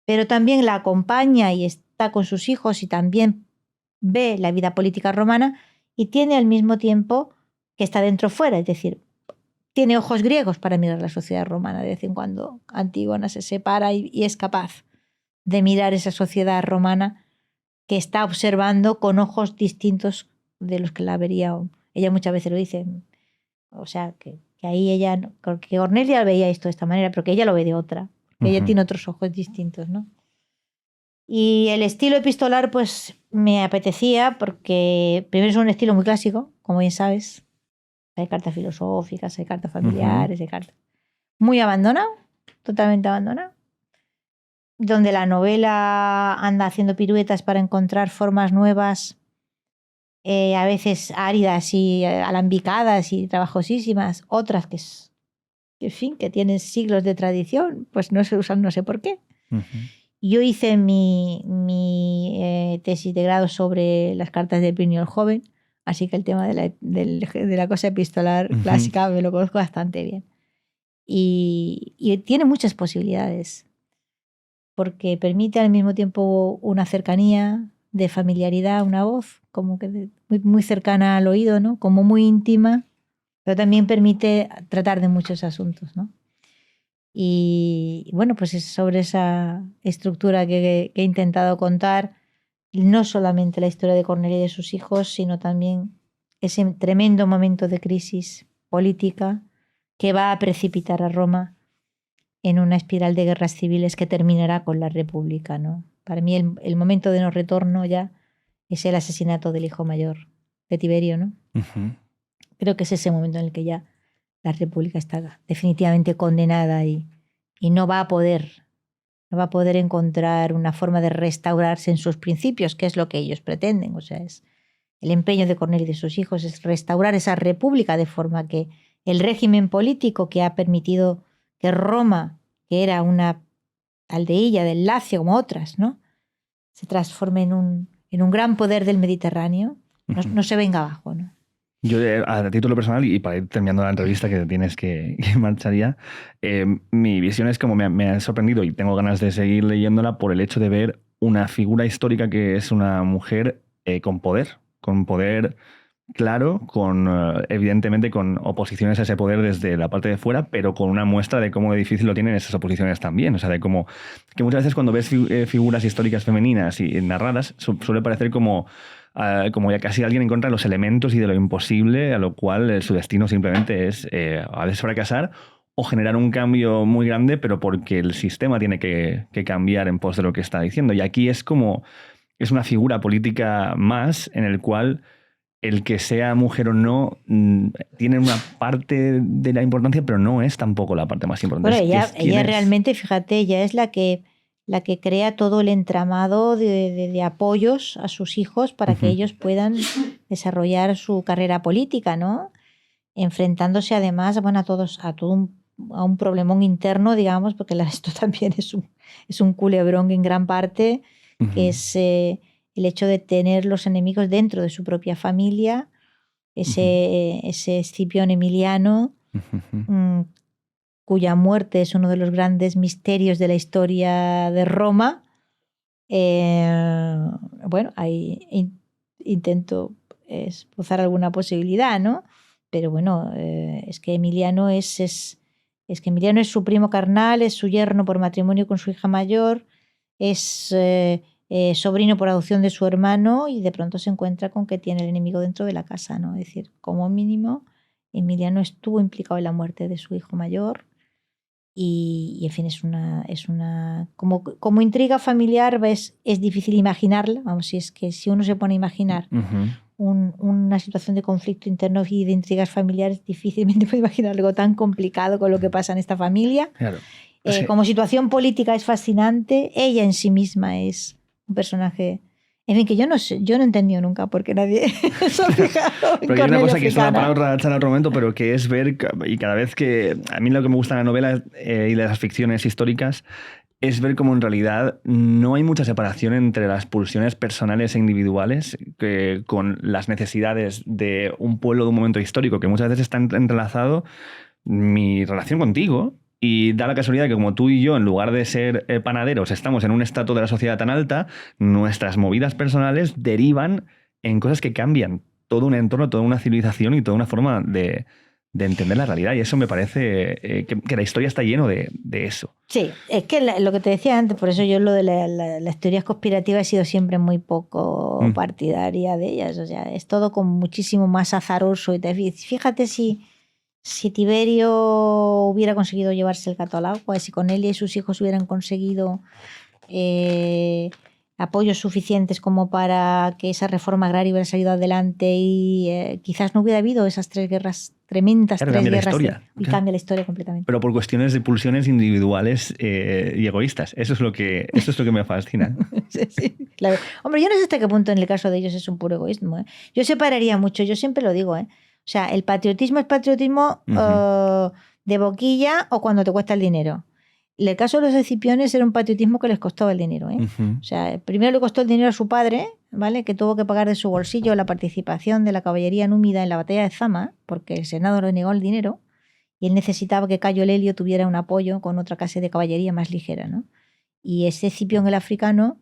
S1: pero también la acompaña y está con sus hijos y también ve la vida política romana y tiene al mismo tiempo que está dentro fuera, es decir, tiene ojos griegos para mirar la sociedad romana. De vez en cuando Antígona se separa y es capaz de mirar esa sociedad romana que está observando con ojos distintos de los que la vería. Ella muchas veces lo dice, o sea, que ahí ella, que Cornelia veía esto de esta manera, pero que ella lo ve de otra, que ella tiene otros ojos distintos, ¿no? Y el estilo epistolar, pues me apetecía porque primero es un estilo muy clásico, como bien sabes. Hay cartas filosóficas, hay cartas familiares, hay cartas... Muy abandonado, totalmente abandonado. Donde la novela anda haciendo piruetas para encontrar formas nuevas, a veces áridas y alambicadas y trabajosísimas, otras que, en fin, que tienen siglos de tradición, pues no se usan, no sé por qué. Yo hice mi tesis de grado sobre las cartas de Plinio el Joven, así que el tema de la cosa epistolar clásica me lo conozco bastante bien. Y tiene muchas posibilidades, porque permite al mismo tiempo una cercanía de familiaridad, una voz como que muy, muy cercana al oído, ¿no? Como muy íntima, pero también permite tratar de muchos asuntos, ¿no? Y bueno, pues es sobre esa estructura que he intentado contar, no solamente la historia de Cornelia y de sus hijos, sino también ese tremendo momento de crisis política que va a precipitar a Roma en una espiral de guerras civiles que terminará con la República, ¿no? Para mí el momento de no retorno ya es el asesinato del hijo mayor de Tiberio, ¿no? Creo que es ese momento en el que ya la República está definitivamente condenada y no va a poder encontrar una forma de restaurarse en sus principios, que es lo que ellos pretenden. O sea, es el empeño de Cornelio y de sus hijos es restaurar esa república de forma que el régimen político que ha permitido que Roma, que era una aldeilla del Lacio como otras, ¿no?, se transforme en un gran poder del Mediterráneo, no se venga abajo, ¿no?
S2: Yo, a título personal, y para ir terminando la entrevista que tienes que marchar ya, mi visión es como me ha sorprendido y tengo ganas de seguir leyéndola por el hecho de ver una figura histórica que es una mujer con poder claro, evidentemente con oposiciones a ese poder desde la parte de fuera, pero con una muestra de cómo de difícil lo tienen esas oposiciones también. O sea, de cómo que muchas veces cuando ves figuras históricas femeninas y narradas, suele parecer como ya casi alguien en contra de los elementos y de lo imposible, a lo cual su destino simplemente es a veces fracasar o generar un cambio muy grande, pero porque el sistema tiene que cambiar en pos de lo que está diciendo. Y aquí es una figura política más en el cual el que sea mujer o no tiene una parte de la importancia, pero no es tampoco la parte más importante.
S1: Bueno, ella realmente, fíjate, ella es la que crea todo el entramado de apoyos a sus hijos para que ellos puedan desarrollar su carrera política, ¿no? Enfrentándose además, bueno, a un problemón interno, digamos, porque esto también es un culebrón en gran parte, que es el hecho de tener los enemigos dentro de su propia familia, ese Escipión Emiliano, cuya muerte es uno de los grandes misterios de la historia de Roma. Bueno, ahí intento esbozar alguna posibilidad, ¿no? Pero bueno, es que Emiliano es su primo carnal, es su yerno por matrimonio con su hija mayor, es sobrino por adopción de su hermano, y de pronto se encuentra con que tiene el enemigo dentro de la casa, ¿no? Es decir, como mínimo, Emiliano estuvo implicado en la muerte de su hijo mayor y en fin, es una como intriga familiar es difícil imaginarla. Vamos, si uno se pone a imaginar una situación de conflicto interno y de intrigas familiares, difícilmente puede imaginar algo tan complicado con lo que pasa en esta familia.
S2: Claro.
S1: Como situación política es fascinante. Ella en sí misma es un personaje En fin, que yo no sé, yo no he entendido nunca por qué nadie se ha fijado en
S2: Pero hay una cosa que es una
S1: Africana.
S2: palabra en otro momento, pero que es ver, y cada vez que... A mí lo que me gusta de la novela y de las ficciones históricas es ver cómo en realidad no hay mucha separación entre las pulsiones personales e individuales con las necesidades de un pueblo de un momento histórico, que muchas veces está entrelazado mi relación contigo. Y da la casualidad que como tú y yo, en lugar de ser panaderos, estamos en un estrato de la sociedad tan alta, nuestras movidas personales derivan en cosas que cambian todo un entorno, toda una civilización y toda una forma de entender la realidad. Y eso me parece que la historia está lleno de eso.
S1: Sí, es que lo que te decía antes, por eso yo lo de las teorías conspirativas he sido siempre muy poco partidaria de ellas. O sea, es todo como muchísimo más azaroso. Y fíjate si Tiberio hubiera conseguido llevarse el gato al agua, si Cornelia y sus hijos hubieran conseguido apoyos suficientes como para que esa reforma agraria hubiera salido adelante y quizás no hubiera habido esas 3 guerras tremendas,
S2: Claro,
S1: 3
S2: cambia la
S1: guerras
S2: historia.
S1: y cambia la historia completamente.
S2: Pero por cuestiones de pulsiones individuales y egoístas. Eso es lo que me fascina.
S1: Sí, claro. Hombre, yo no sé hasta qué punto en el caso de ellos es un puro egoísmo. Yo separaría mucho, yo siempre lo digo, O sea, el patriotismo es patriotismo de boquilla o cuando te cuesta el dinero. En el caso de los escipiones era un patriotismo que les costaba el dinero. O sea, primero le costó el dinero a su padre, ¿vale? Que tuvo que pagar de su bolsillo la participación de la caballería númida en la batalla de Zama, porque el Senado le negó el dinero y él necesitaba que Cayo Lelio tuviera un apoyo con otra clase de caballería más ligera, ¿no? Y ese Escipión el africano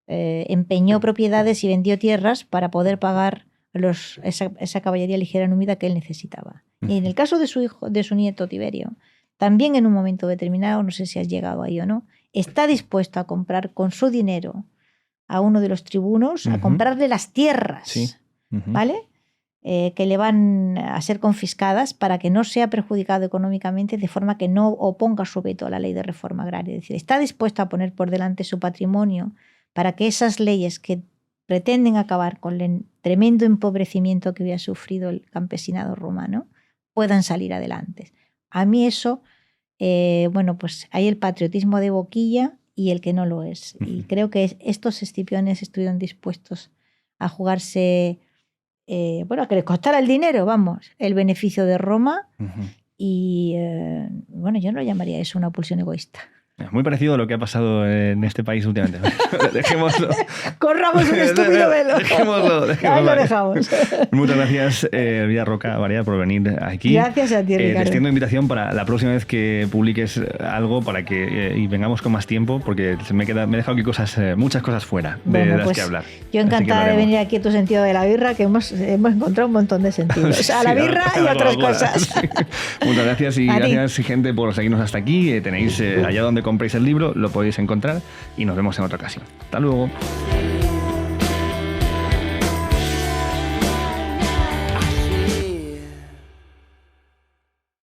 S1: empeñó propiedades y vendió tierras para poder pagar esa caballería ligera númida que él necesitaba. Y en el caso de su hijo, de su nieto Tiberio, también en un momento determinado, no sé si has llegado ahí o no, está dispuesto a comprar con su dinero a uno de los tribunos, a comprarle las tierras, ¿vale? Que le van a ser confiscadas para que no sea perjudicado económicamente, de forma que no oponga su veto a la ley de reforma agraria. Es decir, está dispuesto a poner por delante su patrimonio para que esas leyes que pretenden acabar con el tremendo empobrecimiento que había sufrido el campesinado romano puedan salir adelante. A mí eso, bueno, pues hay el patriotismo de boquilla y el que no lo es. Y creo que estos escipiones estuvieron dispuestos a jugarse, bueno, a que les costara el dinero, vamos, el beneficio de Roma. Y bueno, yo no lo llamaría eso una pulsión egoísta.
S2: Muy parecido a lo que ha pasado en este país últimamente. Dejémoslo.
S1: Corramos un estúpido velo.
S2: Dejémoslo.
S1: Ahí lo dejamos.
S2: Muchas gracias, Elvira Roca Barea, por venir aquí.
S1: Gracias a ti, Ricardo.
S2: Te extiendo invitación para la próxima vez que publiques algo para que y vengamos con más tiempo, porque me he dejado aquí muchas cosas fuera de las que hablar.
S1: Yo encantada de venir aquí a Tu sentido de la birra, que hemos encontrado un montón de sentidos. A la birra y a otras cosas.
S2: Sí. Muchas gracias y gracias, gente, por seguirnos hasta aquí. Tenéis allá donde compréis el libro, lo podéis encontrar y nos vemos en otra ocasión. Hasta luego.